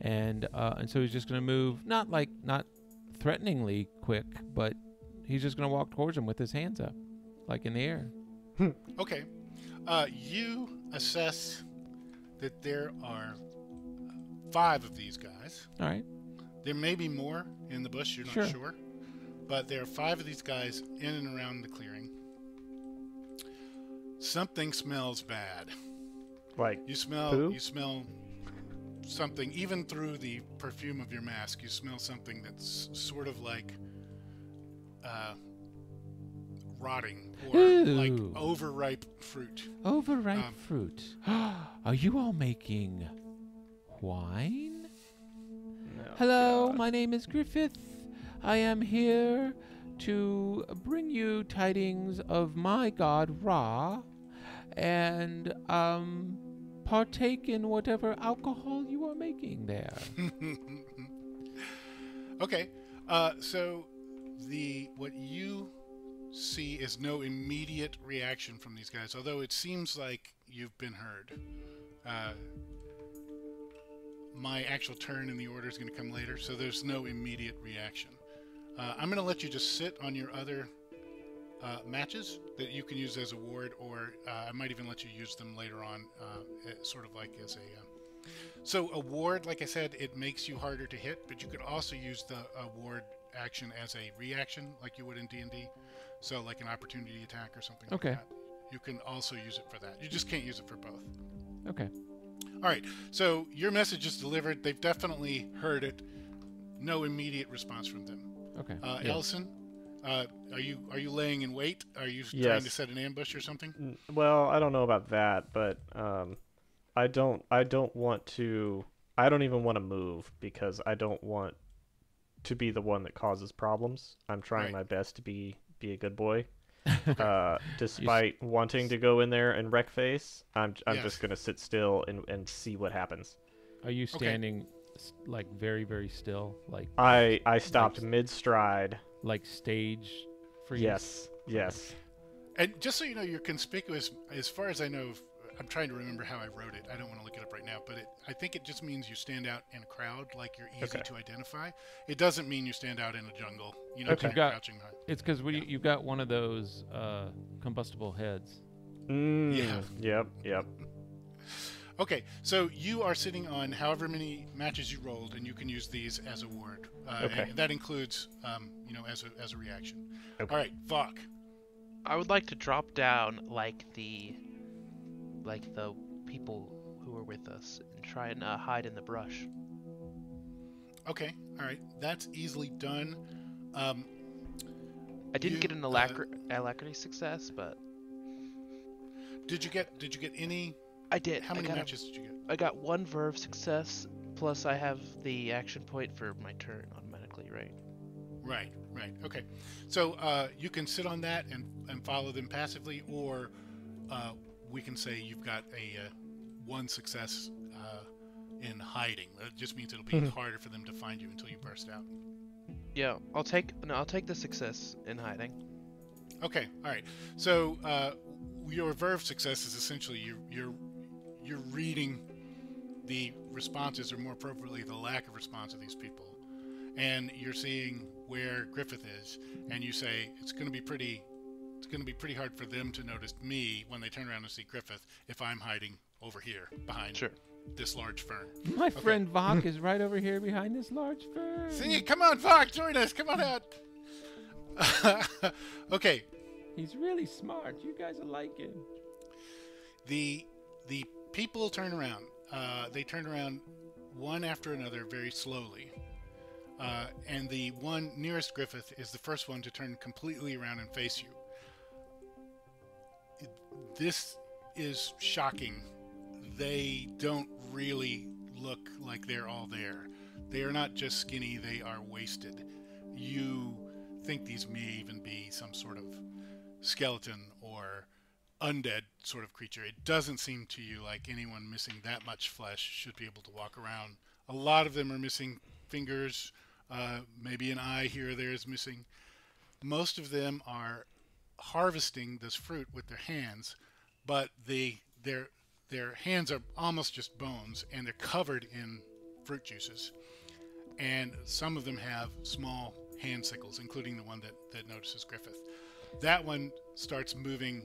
And so he's just going to move, not threateningly quick, but he's just going to walk towards him with his hands up, like in the air. Okay. You assess that there are 5 of these guys. All right. There may be more in the bush, you're not Sure. sure. But there are 5 of these guys in and around the clearing. Something smells bad. like, You smell Poo? something, even through the perfume of your mask, you smell something that's sort of like rotting or like Ew. overripe fruit. Overripe fruit. Are you all making wine? Hello, my name is Griffith. I am here to bring you tidings of my god Ra and partake in whatever alcohol you are making there. Okay, so what you see is no immediate reaction from these guys, although it seems like you've been heard. My actual turn in the order is going to come later, so there's no immediate reaction. I'm going to let you just sit on your other matches that you can use as a ward, or I might even let you use them later on, sort of like as a... So a ward, like I said, it makes you harder to hit, but you could also use the ward action as a reaction, like you would in D&D. So like an opportunity attack or something Okay. like that. You can also use it for that. You just can't use it for both. Okay. All right. So your message is delivered. They've definitely heard it. No immediate response from them. Okay. Yeah. Ellison, are you laying in wait? Are you trying Yes. to set an ambush or something? Well, I don't know about that, but I don't even want to move because I don't want to be the one that causes problems. I'm trying Right. my best to be a good boy. Despite wanting to go in there and wreck face, I'm Yes. just gonna sit still and see what happens. Are you standing like very, very still, like I stopped mid stride. stage freeze? Yes. And just so you know, you're conspicuous. As far as I know, I'm trying to remember how I wrote it. I don't want to look it up right now, but I think it just means you stand out in a crowd, like you're easy Okay. to identify. It doesn't mean you stand out in a jungle. You know, Okay. kind of crouching behind. It's because you've got one of those combustible heads. Yeah. Yep. Okay, so you are sitting on however many matches you rolled, and you can use these as a ward. Okay. And that includes, as a reaction. Okay. All right, Vok. I would like to drop down like the people who were with us and try and hide in the brush. Okay, all right, that's easily done. I didn't You, get an alacrity success, but Did you get any? I did. How many matches did you get? I got one verve success, plus I have the action point for my turn automatically, right? Right. Okay, so you can sit on that and follow them passively, or we can say you've got a one success in hiding. That just means it'll be harder for them to find you until you burst out. Yeah, I'll take the success in hiding. Okay, all right. So your verve success is essentially you're reading the responses, or more appropriately, the lack of response of these people, and you're seeing where Griffith is, and you say it's going to be pretty hard for them to notice me when they turn around and see Griffith if I'm hiding over here behind this large fern. My friend Vok is right over here behind this large fern. See, come on, Vok, join us. Come on out. Okay. He's really smart. You guys will like him. The people turn around. They turn around one after another very slowly. And the one nearest Griffith is the first one to turn completely around and face you. This is shocking. They don't really look like they're all there. They are not just skinny, they are wasted. You think these may even be some sort of skeleton or undead sort of creature. It doesn't seem to you like anyone missing that much flesh should be able to walk around. A lot of them are missing fingers, maybe an eye here or there is missing. Most of them are harvesting this fruit with their hands, but their hands are almost just bones, and they're covered in fruit juices. And some of them have small hand sickles, including the one that notices Griffith. That one starts moving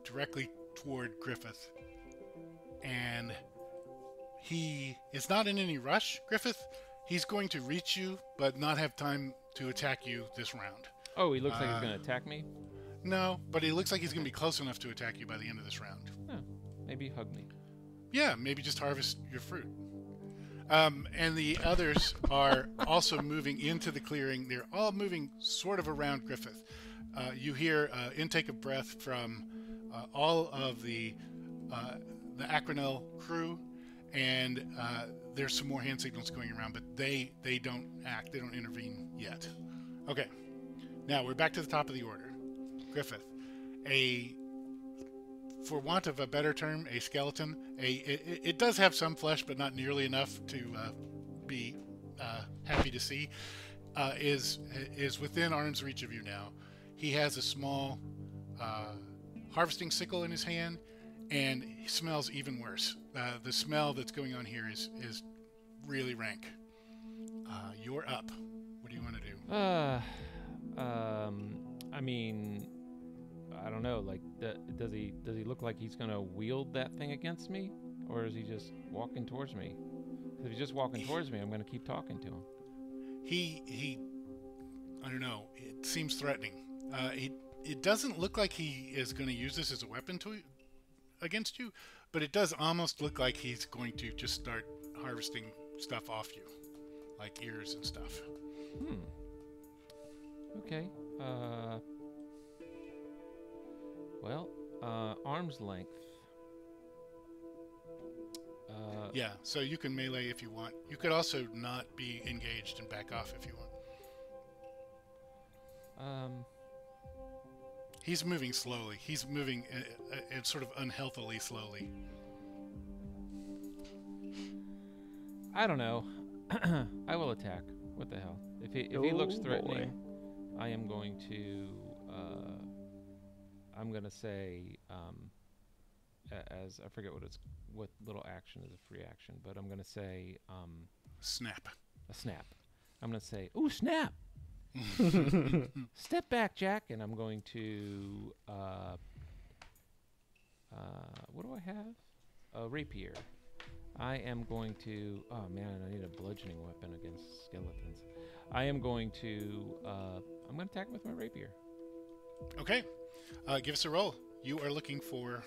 directly toward Griffith, and he is not in any rush, Griffith. He's going to reach you, but not have time to attack you this round. Oh, he looks like he's going to attack me? No, but he looks like he's going to be close enough to attack you by the end of this round. Oh, maybe hug me. Yeah, maybe just harvest your fruit. And the others are also moving into the clearing. They're all moving sort of around Griffith. You hear intake of breath from all of the Acronel crew, and there's some more hand signals going around, but they don't act. They don't intervene yet. Okay, now we're back to the top of the order. Griffith, for want of a better term, a skeleton. It does have some flesh, but not nearly enough to be happy to see. Is within arm's reach of you now. He has a small harvesting sickle in his hand, and he smells even worse. The smell that's going on here is really rank. You're up. What do you want to do? I mean, I don't know. Like, does he look like he's gonna wield that thing against me, or is he just walking towards me? If he's just walking towards me, I'm gonna keep talking to him. He I don't know. It seems threatening. It doesn't look like he is going to use this as a weapon against you, but it does almost look like he's going to just start harvesting stuff off you, like ears and stuff. Okay. Well, arm's length. Yeah, so you can melee if you want. You could also not be engaged and back off if you want. He's moving slowly. He's moving sort of unhealthily slowly. I don't know. I will attack. What the hell? If he looks threatening, boy. I am going to. I'm gonna say, as I forget what little action is a free action, but I'm gonna say Snap. a snap. I'm gonna say, ooh, snap. Step back, Jack, and I'm going to what do I have? A rapier. I am going to. Oh man, I need a bludgeoning weapon against skeletons. I am going to. I'm going to attack with my rapier. Okay. Give us a roll. You are looking for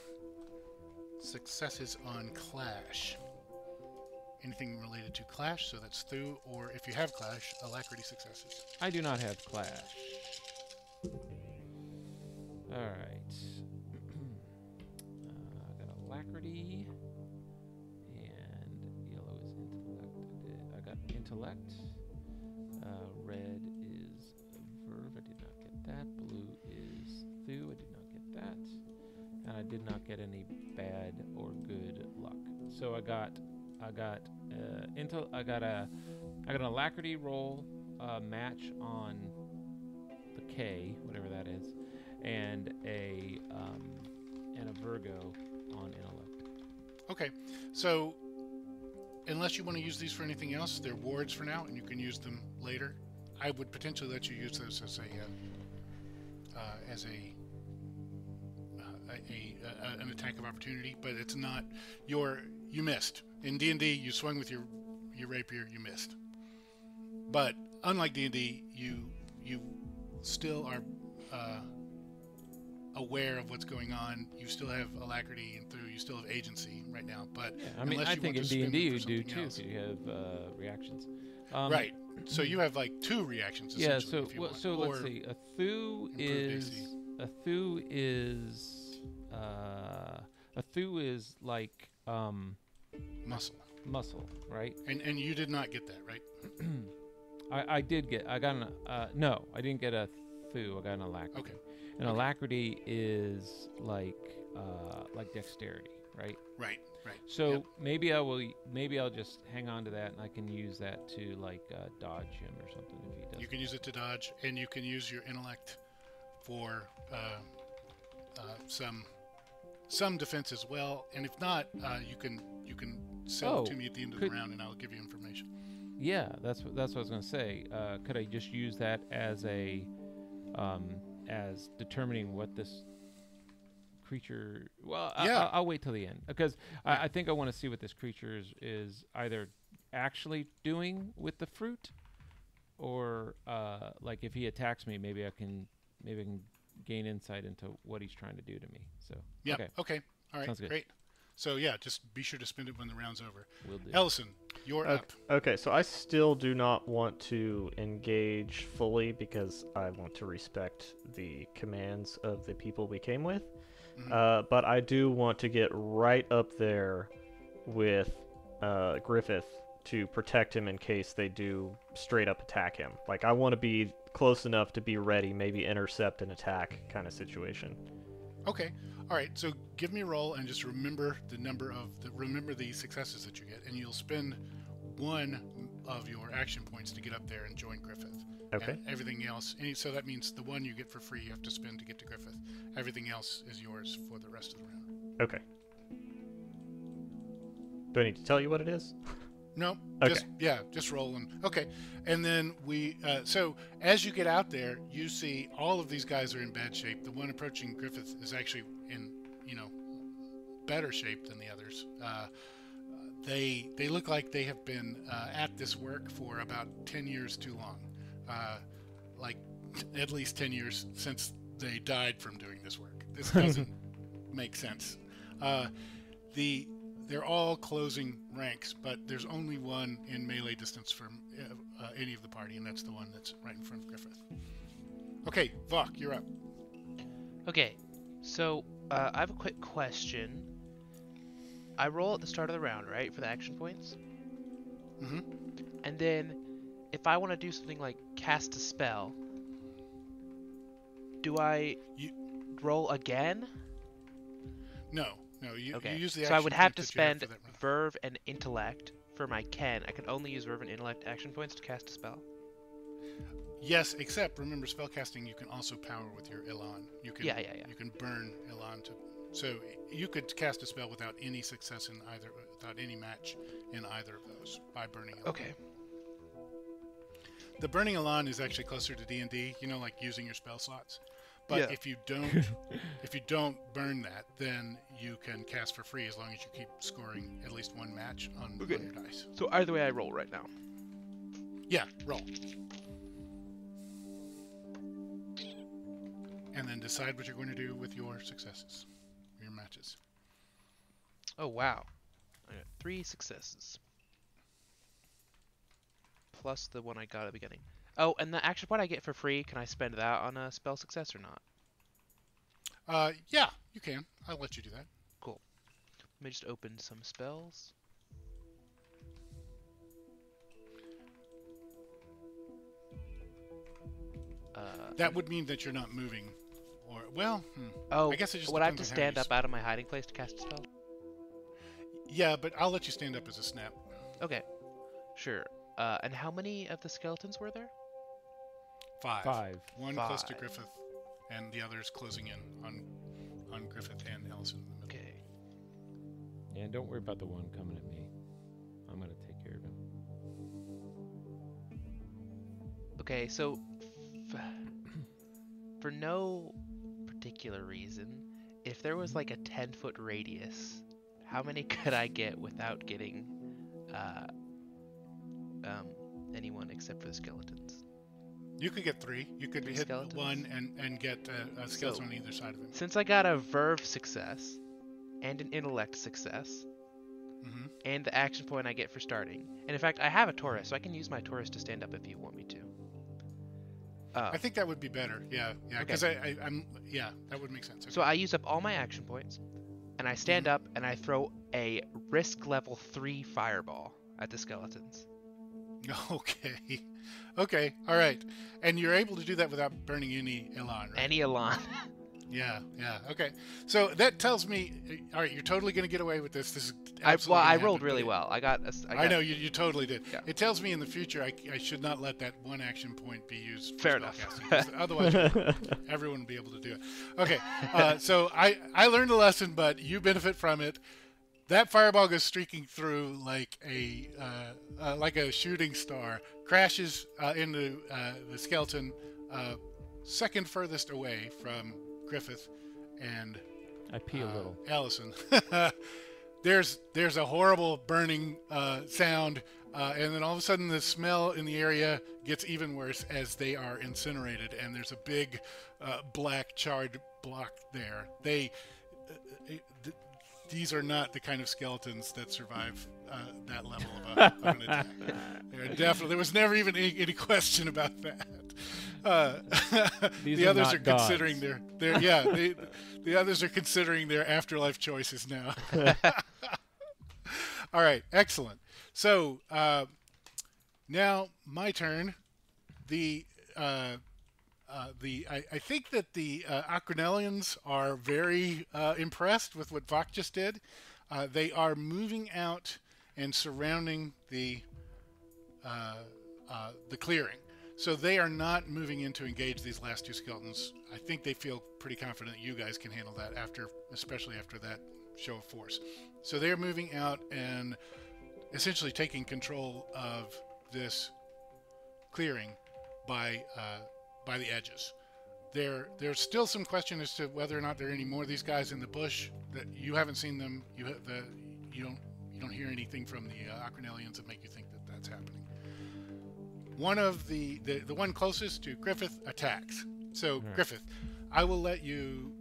successes on Clash. Anything related to Clash, so that's Thu, or if you have Clash, Alacrity successes. I do not have Clash. All right. I got Alacrity, and yellow is Intellect. I got Intellect. Red is Verve. I did not get that. Blue is Thu. I did not get that. And I did not get any bad or good luck. So I got an Alacrity roll match on the K, whatever that is, and a Virgo on Intellect. Okay, so unless you want to use these for anything else, they're wards for now, and you can use them later. I would potentially let you use those as an attack of opportunity, but it's not you missed. In D&D, you swung with your rapier, you missed. But unlike D&D, you still are aware of what's going on. You still have Alacrity and Thu. You still have agency right now. But yeah, I mean, I think in D&D you do too, because you have reactions. Right. So you have like 2 reactions. Yeah. So let's see. A Thu is like muscle, right? And you did not get that, right? I got an no, I didn't get a Thu. I got an Alacrity. Okay. And Alacrity is like dexterity, right? Right. So maybe I'll just hang on to that, and I can use that to like dodge him or something if he does. You can use it to dodge, and you can use your intellect for some defense as well. And if not, you can sell it to me at the end of the round, and I'll give you information. Yeah, that's what I was gonna say. Could I just use that as as determining what this creature? Well, yeah. I'll wait till the end, because I think I want to see what this creature is either actually doing with the fruit, or like if he attacks me, maybe I can gain insight into what he's trying to do to me. So yeah, okay. All right, sounds good. Great. So yeah, just be sure to spend it when the round's over. Will do. Ellison, you're up. Okay, so I still do not want to engage fully because I want to respect the commands of the people we came with. Mhm. But I do want to get right up there with Griffith to protect him in case they do straight up attack him. Like, I want to be close enough to be ready, maybe intercept an attack kind of situation. Okay. All right. So give me a roll and just remember remember the successes that you get, and you'll spend 1 of your action points to get up there and join Griffith. Okay. And everything else. So that means the 1 you get for free you have to spend to get to Griffith. Everything else is yours for the rest of the round. Okay. Do I need to tell you what it is? No. Okay. Just roll and okay. And then so as you get out there, you see all of these guys are in bad shape. The one approaching Griffith is actually in, better shape than the others. They look like they have been at this work for about 10 years too long. Like at least 10 years since they died from doing this work. This doesn't make sense. They're all closing ranks, but there's only one in melee distance from any of the party, and that's the one that's right in front of Griffith. Okay, Vok, you're up. Okay, so I have a quick question. I roll at the start of the round, right, for the action points? Mm-hmm. And then, if I want to do something like cast a spell, do I roll again? No, you Okay, use the so I action would have point to that you have spend for that round. Verve and Intellect for my Ken. I can only use Verve and Intellect action points to cast a spell. Yes, except remember spellcasting you can also power with your Elan. You can Yeah. You can burn Elan to So you could cast a spell without any success in either, without any match in either of those by burning Elan. Okay. The burning Elan is actually closer to D&D, you know, like using your spell slots. But Yeah. if you don't burn that, then you can cast for free as long as you keep scoring at least one match on Okay. your dice. So either way, I roll right now. Yeah, roll. And then decide what you're going to do with your successes, your matches. Oh wow, I got 3 successes. Plus the one I got at the beginning. Oh, and the action point I get for free, can I spend that on a spell success or not? Yeah, you can. I'll let you do that. Cool. Let me just open some spells. That would mean that you're not moving, or well, Oh, I guess it just would I have to depends on how stand you up out of my hiding place to cast a spell? Yeah, but I'll let you stand up as a snap. Okay, sure. And how many of the skeletons were there? 5. 5. One close to 5. Griffith, and the others closing in on Griffith and Ellison in the middle. Okay. Yeah, and don't worry about the one coming at me. I'm gonna take care of him. Okay, so for no particular reason, if there was like a 10-foot radius, how many could I get without getting anyone except for the skeletons? You could get 3. You could 3 hit skeletons? one and get a skeleton on either side of him. Since I got a verve success and an intellect success Hmm. and the action point I get for starting, and in fact I have a Taurus, so I can use my Taurus to stand up if you want me to. I think that would be better. Yeah, Okay. because I'm that would make sense. So I use up all my action points, and I stand up and I throw a risk level 3 fireball at the skeletons. Okay. Okay. All right. And you're able to do that without burning any Elan, right? Any Elan. Yeah. Yeah. Okay. So that tells me, all right, you're totally going to get away with this. This is I absolutely gonna rolled happen, really but well. I know you totally did. Yeah. It tells me in the future I should not let that one action point be used for Fair enough. spellcasting, 'cause otherwise everyone would be able to do it. Okay. So I learned a lesson, but you benefit from it. That fireball goes streaking through like a shooting star, crashes into the skeleton second furthest away from Griffith and I pee a little. Ellison. There's a horrible burning sound, and then all of a sudden the smell in the area gets even worse as they are incinerated, and there's a big black charred block there. These are not the kind of skeletons that survive that level of an attack. They're definitely, there was never even any question about that. These The are others not are considering the others are considering their afterlife choices now. All right, excellent. So now my turn. I think that the Acronellians are very impressed with what Vok just did. They are moving out and surrounding the clearing. So they are not moving in to engage these last 2 skeletons. I think they feel pretty confident you guys can handle that especially after that show of force. So they are moving out and essentially taking control of this clearing by the edges. There's still some question as to whether or not there are any more of these guys in the bush. That you haven't seen them. You don't hear anything from the Acronellians that make you think that that's happening. One of the one closest to Griffith attacks. So Griffith, I will let you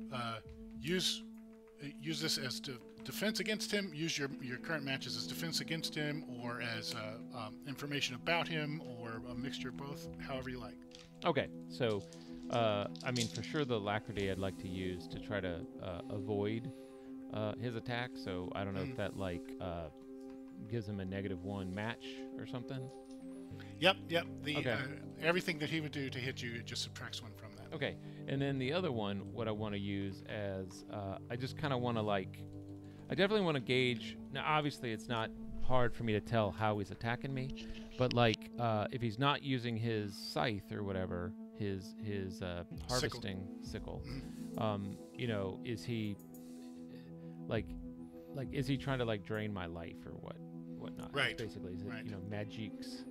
use this as defense against him. Use your current matches as defense against him, or as information about him, or a mixture of both. However you like. Okay, so I mean, for sure the Alacrity I'd like to use to try to avoid his attack. So I don't know if that gives him a -1 match or something. Yep. Okay. Everything that he would do to hit you, it just subtracts 1 from that. Okay, and then the other one, what I want to use as, I just kind of want to I definitely want to gauge. Now, obviously, it's not hard for me to tell how he's attacking me, but if he's not using his scythe or whatever, his harvesting sickle, Mm-hmm. is he? like is he trying to like drain my life or whatnot? Right. Basically, is it Right. magics?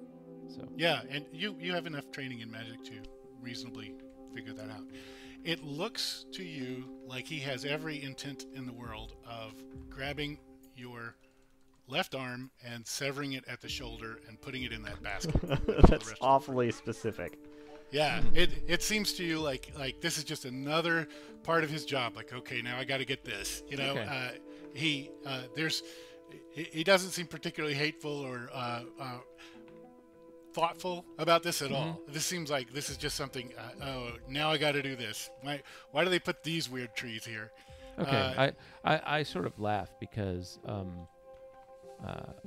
So Yeah, and you have enough training in magic to reasonably figure that out. It looks to you like he has every intent in the world of grabbing your left arm and severing it at the shoulder and putting it in that basket. for the rest That's of the awfully specific. Yeah, it seems to you like this is just another part of his job. Like, okay, now I got to get this. You know, Okay. he doesn't seem particularly hateful or thoughtful about this at all. This seems like this is just something. Oh, now I got to do this. Why do they put these weird trees here? okay, I sort of laugh because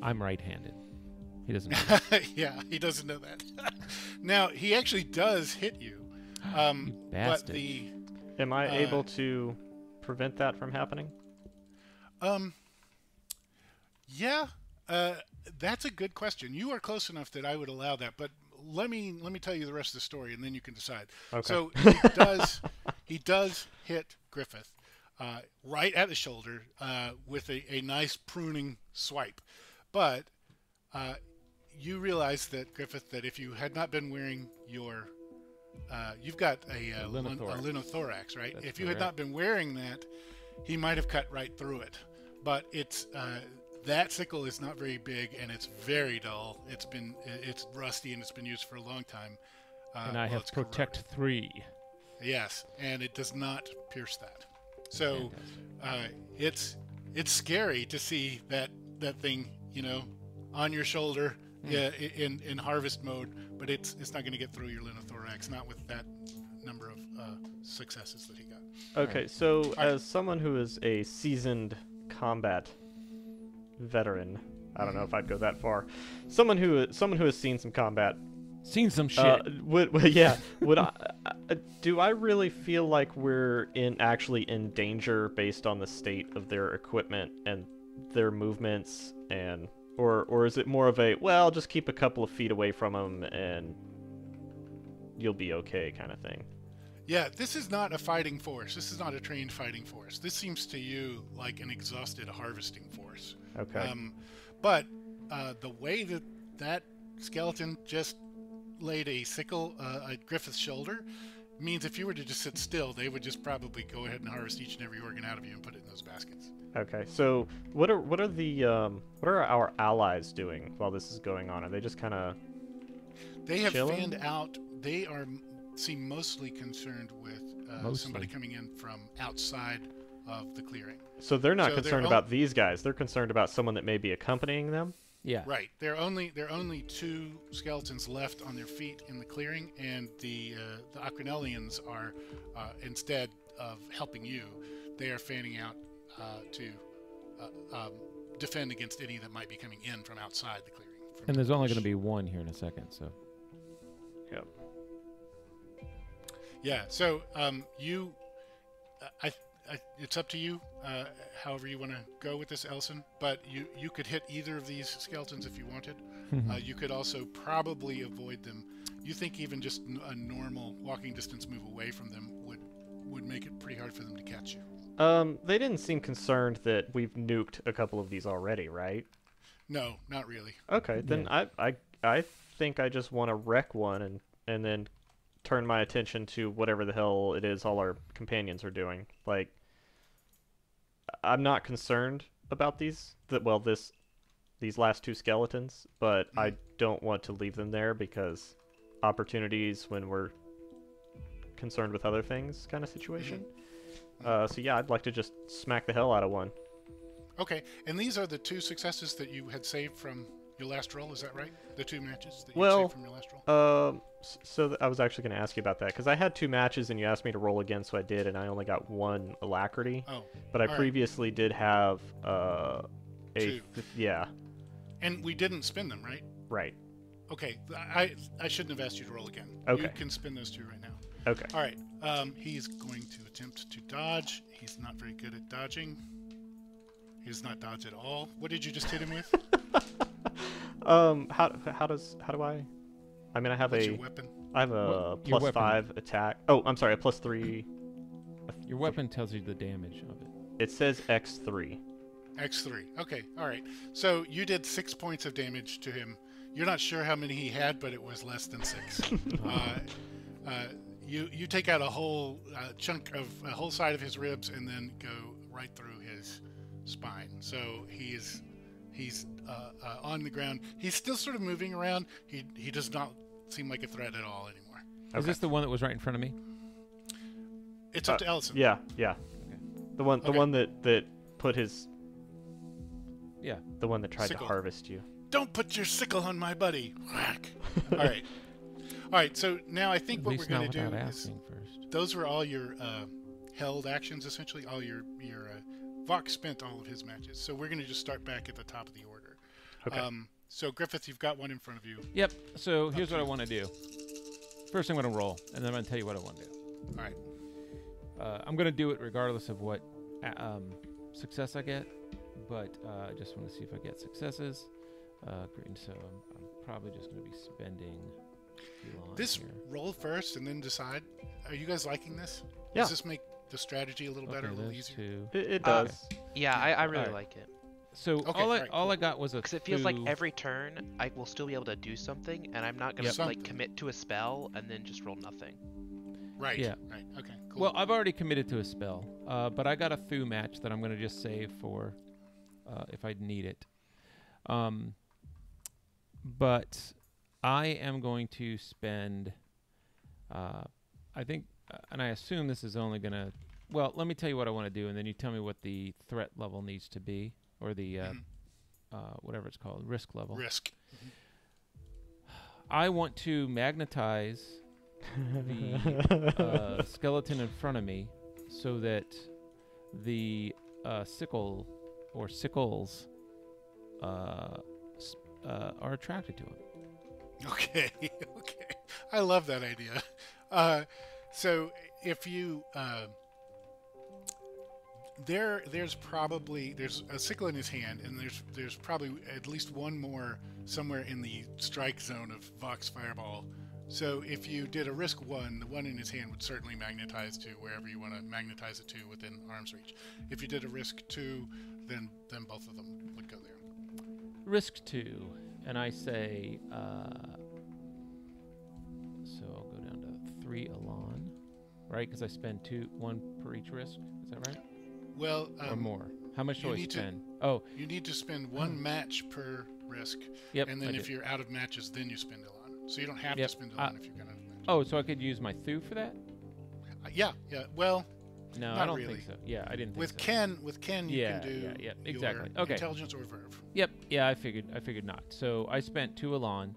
I'm right-handed. He doesn't know that. Yeah, he doesn't know that. Now he actually does hit you. You But bastard. Am I able to prevent that from happening? Yeah, that's a good question. You are close enough that I would allow that, but let me tell you the rest of the story, and then you can decide. Okay. So he does hit Griffith right at the shoulder with a nice pruning swipe, but you realize that Griffith, that if you had not been wearing your you've got a linothorax. linothorax, right? That's If you had not correct. been wearing that, he might have cut right through it. But it's that sickle is not very big and it's very dull. It's rusty and it's been used for a long time. And I well, have it's corroded. Protect 3. Yes, and it does not pierce that. So Fantastic. it's scary to see that thing, you know, on your shoulder in harvest mode, but it's not going to get through your linothorax, not with that number of successes that he got. Okay, so Alright. as someone who is a seasoned combat veteran, I don't know if I'd go that far. Someone who has seen some combat. Seen some shit. Would I do I really feel like we're actually in danger based on the state of their equipment and their movements, and or is it more of a, well, just keep a couple of feet away from them and you'll be okay kind of thing? Yeah, this is not a fighting force. This is not a trained fighting force. This seems to you like an exhausted harvesting force. Okay. But the way that skeleton just laid a sickle at Griffith's shoulder means if you were to just sit still, they would just probably go ahead and harvest each and every organ out of you and put it in those baskets. Okay, so what are our allies doing while this is going on? Are they just kind of They have chilling? fanned out. They seem mostly concerned with somebody Mostly. coming in from outside of the clearing. So they're not So they're concerned all- about these guys. They're concerned about someone that may be accompanying them. Yeah. Right. There are only two skeletons left on their feet in the clearing, and the Acronellians are instead of helping you, they are fanning out to defend against any that might be coming in from outside the clearing. And there's only going to be one here in a second, so. Yep. Yeah. So it's up to you, however you want to go with this, Elson. But you could hit either of these skeletons if you wanted. You could also probably avoid them. You think even just a normal walking distance move away from them would make it pretty hard for them to catch you. They didn't seem concerned that we've nuked a couple of these already, right? No, not really. Okay, then I think I just want to wreck one and then turn my attention to whatever the hell it is all our companions are doing. Like, I'm not concerned about these last two skeletons, but I don't want to leave them there because opportunities when we're concerned with other things kind of situation. So yeah, I'd like to just smack the hell out of one. Okay, and these are the two successes that you had saved from your last roll, is that right? The two matches that you Well, saved from your last roll? I was actually going to ask you about that because I had two matches and you asked me to roll again, so I did, and I only got one alacrity. Oh, But I all right. previously did have Two. Yeah, And we didn't spin them, right? right. Okay, I shouldn't have asked you to roll again. Okay. You can spin those two right now. Okay. All right. He's going to attempt to dodge. He's not very good at dodging. He does not dodge at all. What did you just hit him with? How do I? I mean, I have What's a your weapon? I have a Your weapon. +5 attack. Oh, I'm sorry, a +3. Your weapon tells you the damage of it. It says X3. X3. Okay, all right. So you did 6 points of damage to him. You're not sure how many he had, but it was less than 6. You take out a whole chunk of a whole side of his ribs and then go right through his spine. So he's on the ground. He's still sort of moving around. He does not seem like a threat at all anymore. Is this the one that was right in front of me? It's up to Ellison. Yeah. The one that put his. Yeah. The one that tried Sickle. to harvest you. Don't put your sickle on my buddy. Whack. All right. All right. So now I think At what we're least going not to do without is asking first. those were all your held actions, essentially. All your Vox spent all of his matches. So we're going to just start back at the top of the order. Okay. So Griffith, you've got one in front of you. Yep. So here's what I want to do. First, I'm going to roll, and then I'm going to tell you what I want to do. All right. I'm going to do it regardless of what success I get, but I just want to see if I get successes. Green. So I'm probably just going to be spending. This here. roll first and then decide. Are you guys liking this? Yeah. Does this make the strategy a little better, a Okay, little those easier? two. It does. Yeah, I really Alright. like it. So Okay, all alright, I got was a Because it feels like foo- every turn I will still be able to do something, and I'm not gonna Yep. like Something. commit to a spell and then just roll nothing. Right. Yeah. Right. Okay. Cool. Well, I've already committed to a spell, but I got a foo match that I'm going to just save for if I need it. But I am going to spend. I think, and I assume this is only going to. Well, let me tell you what I want to do, and then you tell me what the threat level needs to be, or the whatever it's called, risk level. Risk. I want to magnetize the skeleton in front of me so that the sickle or sickles are attracted to him. Okay. Okay. I love that idea. So if you there's a sickle in his hand, and there's probably at least one more somewhere in the strike zone of Vox Fireball. So if you did a risk 1, the one in his hand would certainly magnetize to wherever you want to magnetize it to within arm's reach. If you did a risk 2, then both of them would go there. Risk 2, and I say, so I'll go down to 3 Elan, right? Because I spend 1 per each risk. Is that right? Well, Or more? How much do you I need to- spend? Oh, you need to spend 1 match per risk, yep. and then I if did. you're out of matches, then you spend Elan. So you don't have Yep. to spend Elan if you're gonna. Oh, so I could use my Thu for that? Yeah. Well, No, Not I don't really. think so. Yeah, I didn't think with so. Ken, you Yeah, can do yeah, your exactly. Okay. intelligence or verve. Yep. Yeah, I figured not. So I spent 2 Elan,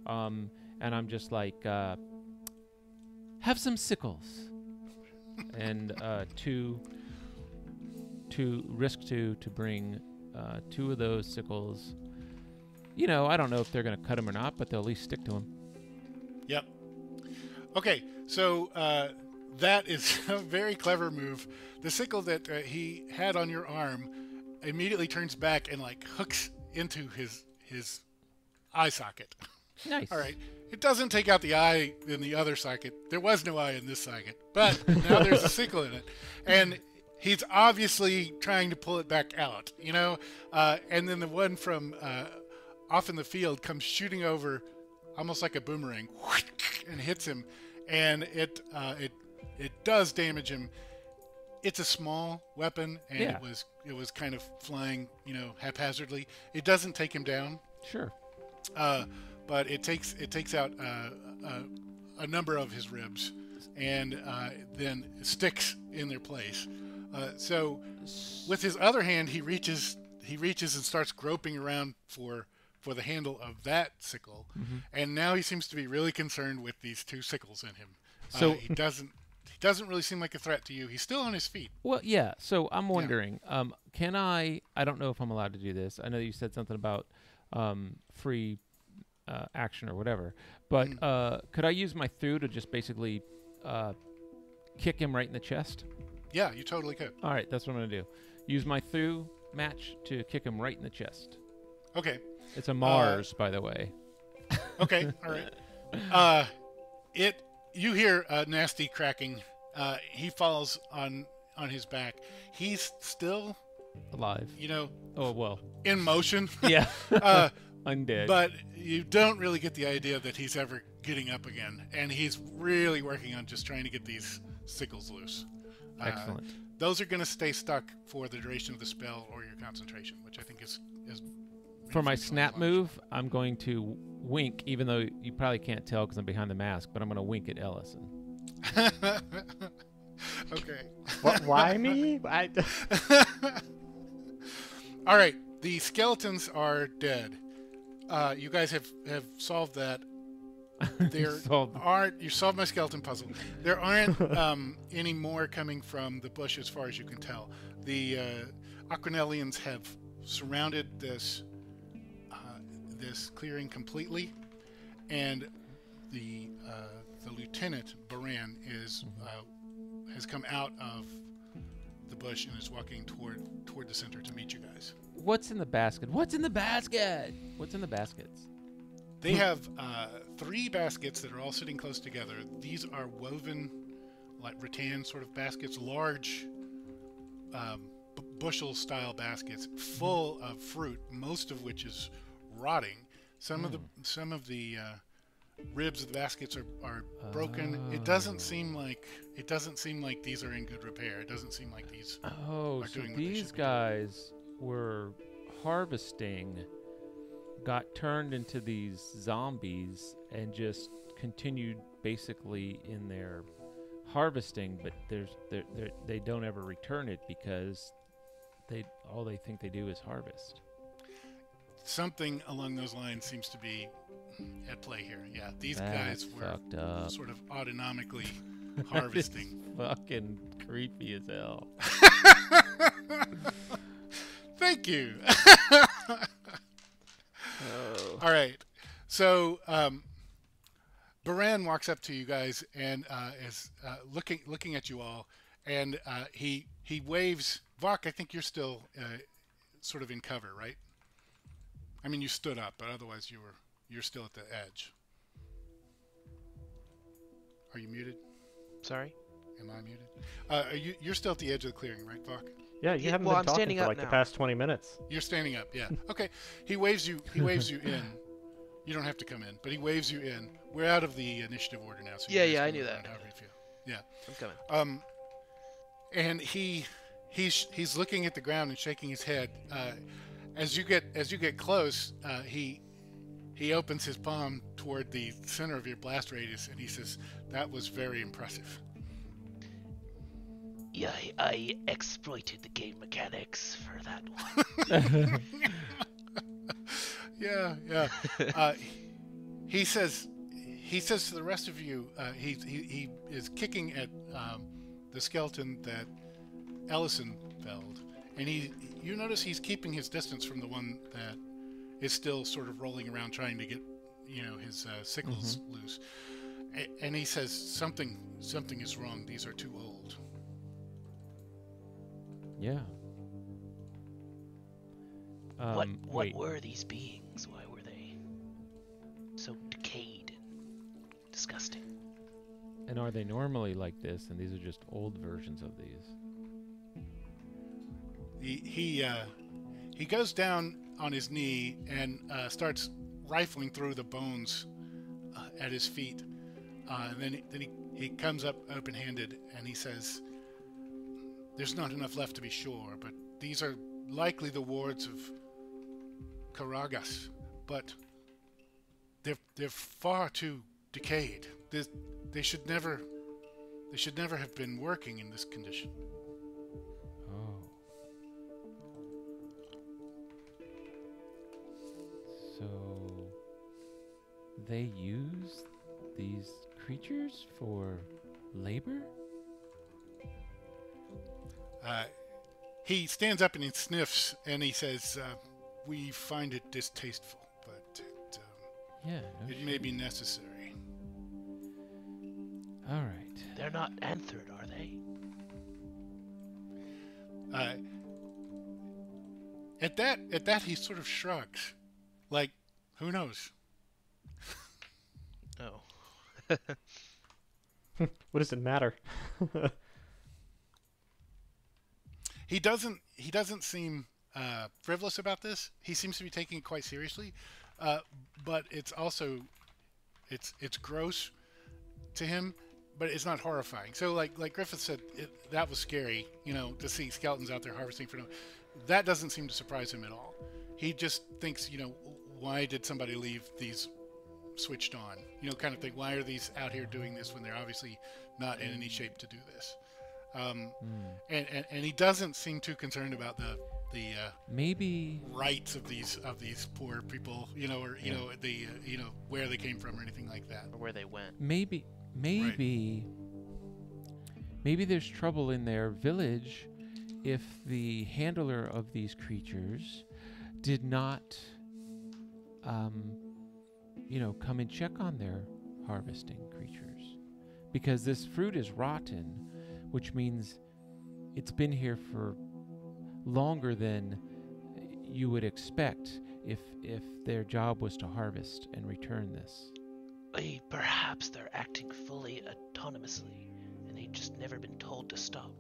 and I'm just like, have some sickles, and to risk 2 to bring 2 of those sickles. You know, I don't know if they're gonna cut him or not, but they'll at least stick to him. Yep. Okay, so that is a very clever move. The sickle that he had on your arm immediately turns back and like hooks into his eye socket. Nice. All right. It doesn't take out the eye in the other socket. There was no eye in this socket, but now there's a sickle in it, and he's obviously trying to pull it back out. You know, and then the one from off in the field comes shooting over, almost like a boomerang, and hits him, and it does damage him. It's a small weapon, and Yeah. it was kind of flying, you know, haphazardly. It doesn't take him down. Sure. But it takes out a number of his ribs, and then sticks in their place. So with his other hand, he reaches and starts groping around for the handle of that sickle, and now he seems to be really concerned with these 2 sickles in him. So- he doesn't really seem like a threat to you. He's still on his feet. Well, yeah. So I'm wondering, can I don't know if I'm allowed to do this. I know you said something about free action or whatever, but could I use my Thu to just basically kick him right in the chest? Yeah, you totally could. All right, that's what I'm going to do. Use my Thu match to kick him right in the chest. Okay. It's a Mars, by the way. Okay. All right. You hear a nasty cracking. He falls on on his back. He's still, Alive. you know, Oh well. in motion. Yeah. uh, Undead. but you don't really get the idea that he's ever getting up again, and he's really working on just trying to get these sickles loose. Excellent. Those are going to stay stuck for the duration of the spell or your concentration, which I think is For my reasonably snap large. move, I'm going to wink, even though you probably can't tell because I'm behind the mask, but I'm going to wink at Ellison. Okay. Why me? All right. The skeletons are dead. You guys have solved that. There Solved. aren't. You solved my skeleton puzzle. There aren't any more coming from the bush, as far as you can tell. The Aquanellians have surrounded this clearing completely, and the lieutenant Baran has come out of the bush and is walking toward the center to meet you guys. What's in the basket? What's in the basket? What's in the baskets? They have 3 baskets that are all sitting close together. These are woven, like rattan sort of baskets, large bushel-style baskets full of fruit, most of which is rotting. Some of the ribs of the baskets are broken. It doesn't seem like these are in good repair. It doesn't seem like these. Oh, are so doing what they these should be doing. guys were harvesting, got turned into these zombies, and just continued basically in their harvesting, but they don't ever return it because all they think they do is harvest. Something along those lines seems to be at play here. Yeah, these That's guys were fucked up. sort of autonomically harvesting. Fucking creepy as hell. Thank you. Oh. All right. So Baran walks up to you guys and is looking at you all, and he waves. Vok, I think you're still sort of in cover, right? I mean, you stood up, but otherwise you're still at the edge. Are you muted? Sorry? Am I muted? You're still at the edge of the clearing, right, Vok? Yeah, you Yeah, haven't well, been I'm talking standing for up like the now. past 20 minutes. You're standing up, yeah. Okay. He waves you in. You don't have to come in, but he waves you in. We're out of the initiative order now, so you Yeah, guys yeah, can I knew move that. around however you feel. Yeah. I'm coming. And he's looking at the ground and shaking his head. As you get close, he opens his palm toward the center of your blast radius, and he says, "That was very impressive." Yeah, I exploited the game mechanics for that one. Yeah. He says to the rest of you, he is kicking at the skeleton that Ellison felled, and you notice he's keeping his distance from the one that is still sort of rolling around trying to get his sickles loose. And he says something is wrong. These are too old. Yeah. What Wait. were these beings? Why were they so decayed and disgusting? And are they normally like this? And these are just old versions of these. He goes down on his knee and starts rifling through the bones at his feet. And then he comes up open-handed and he says, "There's not enough left to be sure, but these are likely the wards of Karagas, but they're far too decayed. They should never have been working in this condition." Oh. So they use these creatures for labor? He stands up and he sniffs and he says, "We find it distasteful, but Yeah. No it may be necessary." All right. They're not anthered, are they? At that he sort of shrugs, like, who knows? Oh. What does it matter? He doesn't seem frivolous about this. He seems to be taking it quite seriously, but it's also it's gross to him, but it's not horrifying. So like Griffith said, that was scary, to see skeletons out there harvesting for no. That doesn't seem to surprise him at all. He just thinks, why did somebody leave these switched on? Kind of thing. Why are these out here doing this when they're obviously not in any shape to do this? And he doesn't seem too concerned about the Maybe rights of these poor people, or where they came from or anything like that. Or where they went. maybe there's trouble in their village if the handler of these creatures did not come and check on their harvesting creatures, because this fruit is rotten, which means it's been here for longer than you would expect if their job was to harvest and return this. Perhaps they're acting fully autonomously, and they've just never been told to stop.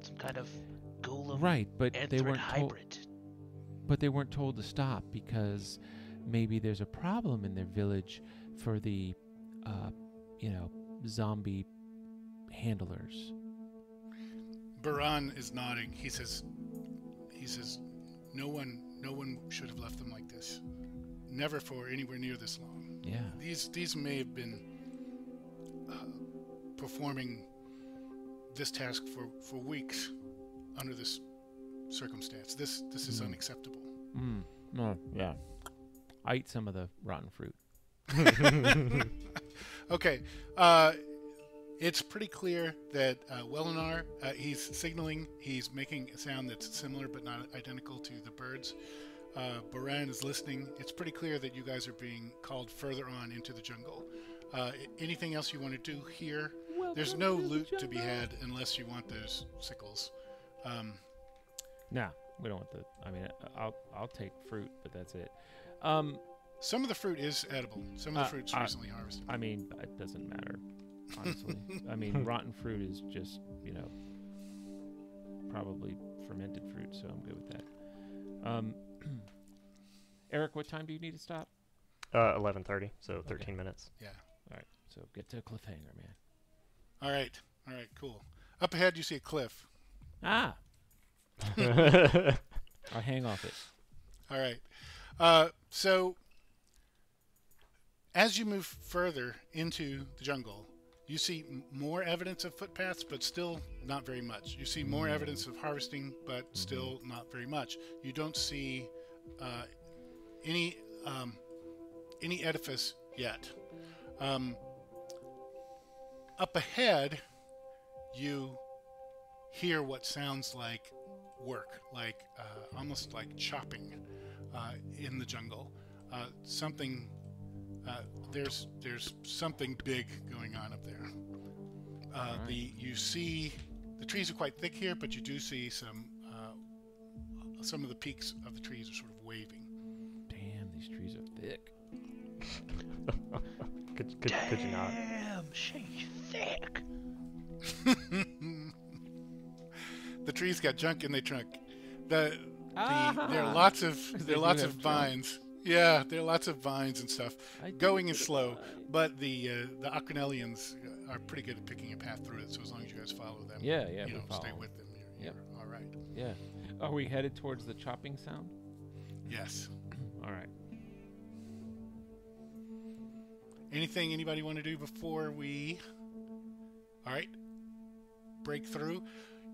Some kind of golem Right, but they anthrid weren't told. hybrid. But they weren't told to stop because maybe there's a problem in their village for the, zombie handlers. Baran is nodding. He says, no one should have left them like this. Never for anywhere near this long. Yeah. These may have been performing this task for weeks under this circumstance. This is unacceptable. No, yeah. I eat some of the rotten fruit. Okay. It's pretty clear that Wellinar, he's signaling, he's making a sound that's similar but not identical to the birds. Baran is listening. It's pretty clear that you guys are being called further on into the jungle. Anything else you want to do here? There's no loot to be had unless you want those sickles. Nah, we don't want the. I mean, I'll take fruit, but that's it. Some of the fruit is edible. Some of the fruit's recently harvested. I mean, it doesn't matter, honestly. I mean, rotten fruit is just, probably fermented fruit, so I'm good with that. Eric, what time do you need to stop? 11:30, so 13 minutes. Yeah. All right, so get to a cliffhanger, man. All right, cool. Up ahead, you see a cliff. Ah! I'll hang off it. All right. So, as you move further into the jungle, you see more evidence of footpaths, but still not very much. You see more evidence of harvesting, but still not very much. You don't see any edifice yet. Up ahead, you hear what sounds like work, like almost like chopping in the jungle. Something there's something big going on up there. You see the trees are quite thick here, but you do see some of the peaks of the trees are sort of waving. Damn, these trees are thick. Could you not? Damn, she's thick. The trees got junk in their trunk. There are lots of vines. Yeah, there are lots of vines and stuff. Going is slow, but the Acronellians are pretty good at picking a path through it. So as long as you guys follow them, Yeah, you we'll stay follow. with them. You're all right. Yeah. Are we headed towards the chopping sound? Yes. All right. Anything anybody want to do before we? All right. Break through.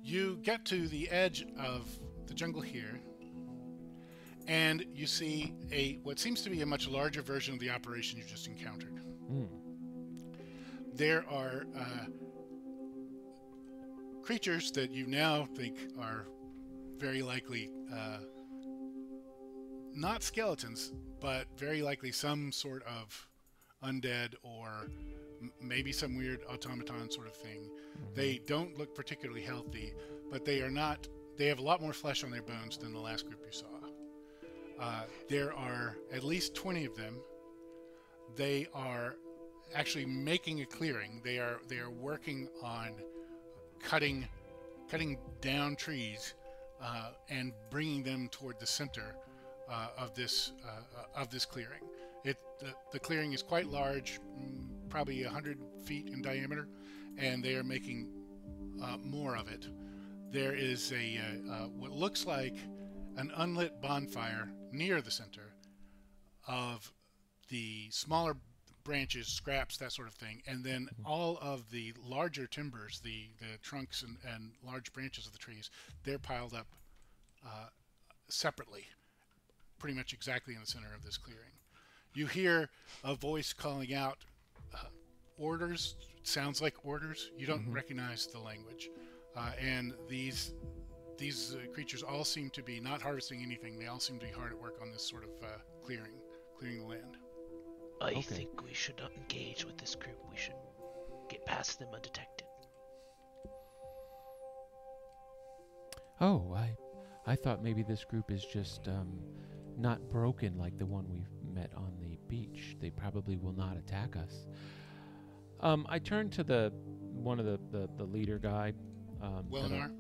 You get to the edge of the jungle here, and you see what seems to be a much larger version of the operation you just encountered. There are creatures that you now think are very likely not skeletons, but very likely some sort of undead or maybe some weird automaton sort of thing. They don't look particularly healthy, but they have a lot more flesh on their bones than the last group you saw. There are at least 20 of them. They are actually making a clearing. They are working on cutting cutting down trees and bringing them toward the center of this clearing. The clearing is quite large, probably 100 feet in diameter, and they are making more of it. There is a what looks like an unlit bonfire near the center of the smaller branches, scraps, that sort of thing, and then all of the larger timbers, the trunks and large branches of the trees, they're piled up separately, pretty much exactly in the center of this clearing. You hear a voice calling out orders. Sounds like orders. You don't recognize the language, and these creatures all seem to be not harvesting anything. They all seem to be hard at work on this sort of clearing the land. I think we should not engage with this group. We should get past them undetected. Oh, I thought maybe this group is just not broken like the one we met on the beach. They probably will not attack us. I turned to one of the leader guy. Willinar?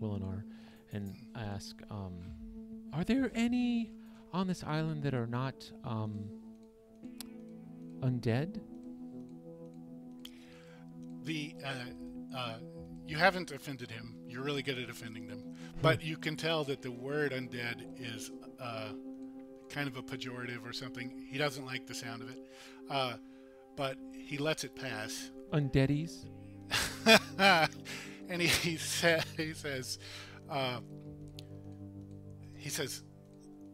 Willinar, and ask, are there any on this island that are not undead? You haven't offended him. You're really good at offending them. But you can tell that the word undead is kind of a pejorative or something. He doesn't like the sound of it. But he lets it pass. Undeadies? And he says,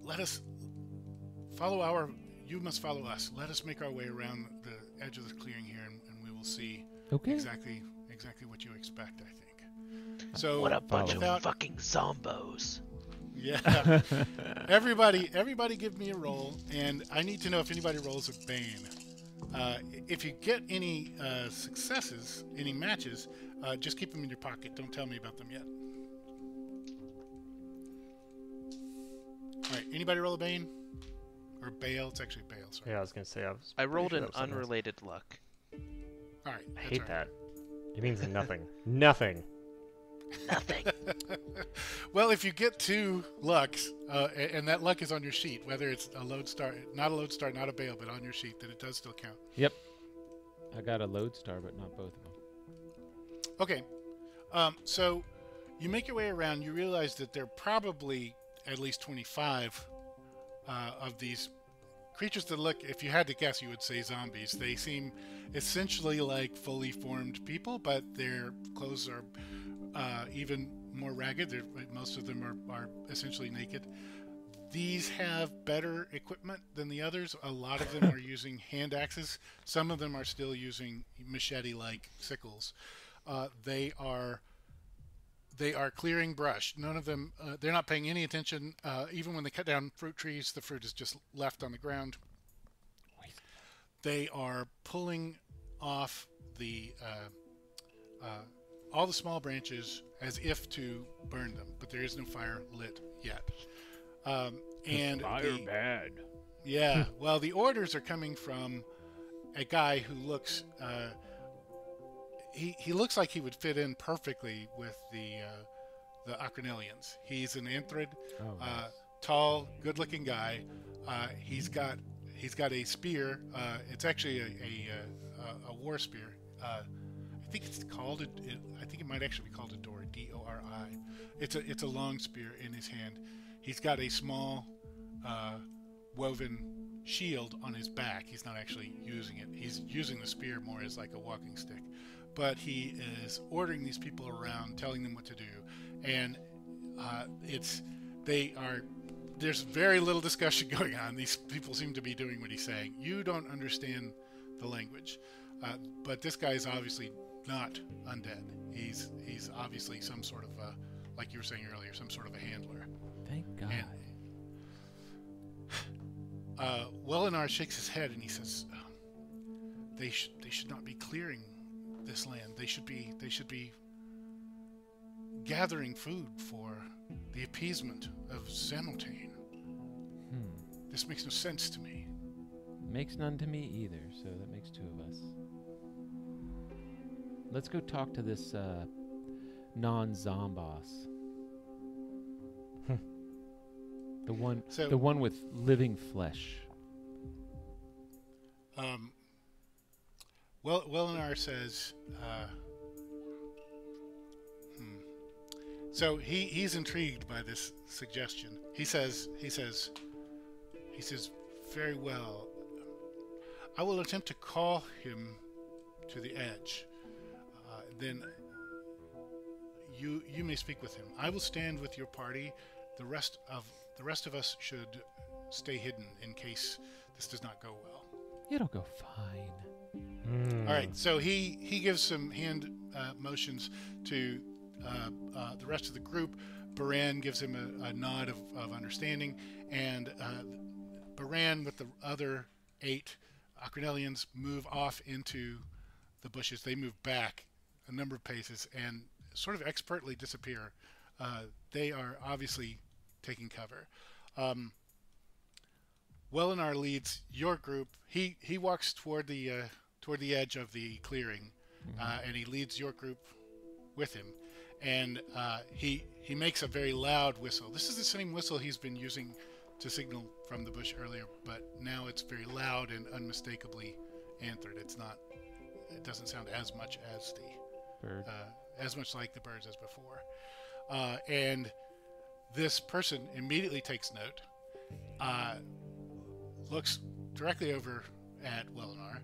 let us follow you must follow us. Let us make our way around the edge of the clearing here, and we will see exactly what you expect, I think. So what a bunch of fucking zombos. Yeah. Everybody give me a roll, and I need to know if anybody rolls a Bane. If you get any successes, any matches, just keep them in your pocket. Don't tell me about them yet. All right, anybody roll a Bane? Or Bale? It's actually Bale, sorry. Yeah, I was going to say I rolled an unrelated luck. All right. I hate all right. that. It means nothing. Nothing. Nothing. Well, if you get 2 lucks, and that luck is on your sheet, whether it's a lodestar, not a Bale, but on your sheet, then it does still count. Yep. I got a lodestar, but not both of them. Okay. So you make your way around. You realize that there are probably at least 25 of these creatures that look, if you had to guess, you would say zombies. They seem essentially like fully formed people, but their clothes are even more ragged. Most of them are essentially naked. These have better equipment than the others. A lot of them are using hand axes. Some of them are still using machete-like sickles. They are clearing brush. None of them, they're not paying any attention. Even when they cut down fruit trees, the fruit is just left on the ground. They are pulling off all the small branches as if to burn them, but there is no fire lit yet. And fire bad. Yeah, well, the orders are coming from a guy who looks he looks like he would fit in perfectly with the Acronellians. He's an Anthrid, tall, good-looking guy. He's got a spear. It's actually a war spear. I think it's called I think it might actually be called a Dori, D-O-R-I. It's a long spear in his hand. He's got a small woven shield on his back. He's not actually using it. He's using the spear more as like a walking stick. But he is ordering these people around, telling them what to do, and there's very little discussion going on. These people seem to be doing what he's saying. You don't understand the language, but this guy is obviously not undead. He's obviously some sort of like you were saying earlier, some sort of a handler. Thank God. And Wellinar shakes his head and he says, "They should not be clearing this land. They should be gathering food for the appeasement of Xanotane. This makes no sense to me." Makes none to me either, so that makes 2 of us. Let's go talk to this non-Zombos. The one, So- the one with living flesh. Welinar says, so he's intrigued by this suggestion. He says, very well. I will attempt to call him to the edge. Then you may speak with him. I will stand with your party. The rest of us should stay hidden in case this does not go well. It'll go fine. All right, so he gives some hand motions to the rest of the group. Baran gives him a nod of understanding, and Baran with the other 8 Acronellians move off into the bushes. They move back a number of paces and sort of expertly disappear. They are obviously taking cover. Welinar leads your group. He walks toward the edge of the clearing, and he leads your group with him. And he makes a very loud whistle. This is the same whistle he's been using to signal from the bush earlier, but now it's very loud and unmistakably Anthrid. It doesn't sound as much as the Bird. as much like the birds as before. And this person immediately takes note, looks directly over at Welinar,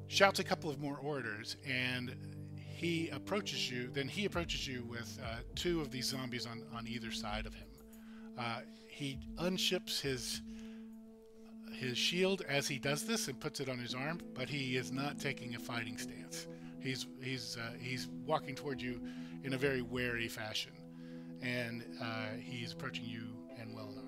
shouts a couple of more orders, and he approaches you. Then he approaches you with 2 of these zombies on either side of him. He unships his shield as he does this and puts it on his arm, but he is not taking a fighting stance. He's walking toward you in a very wary fashion, and he's approaching you and Welinar.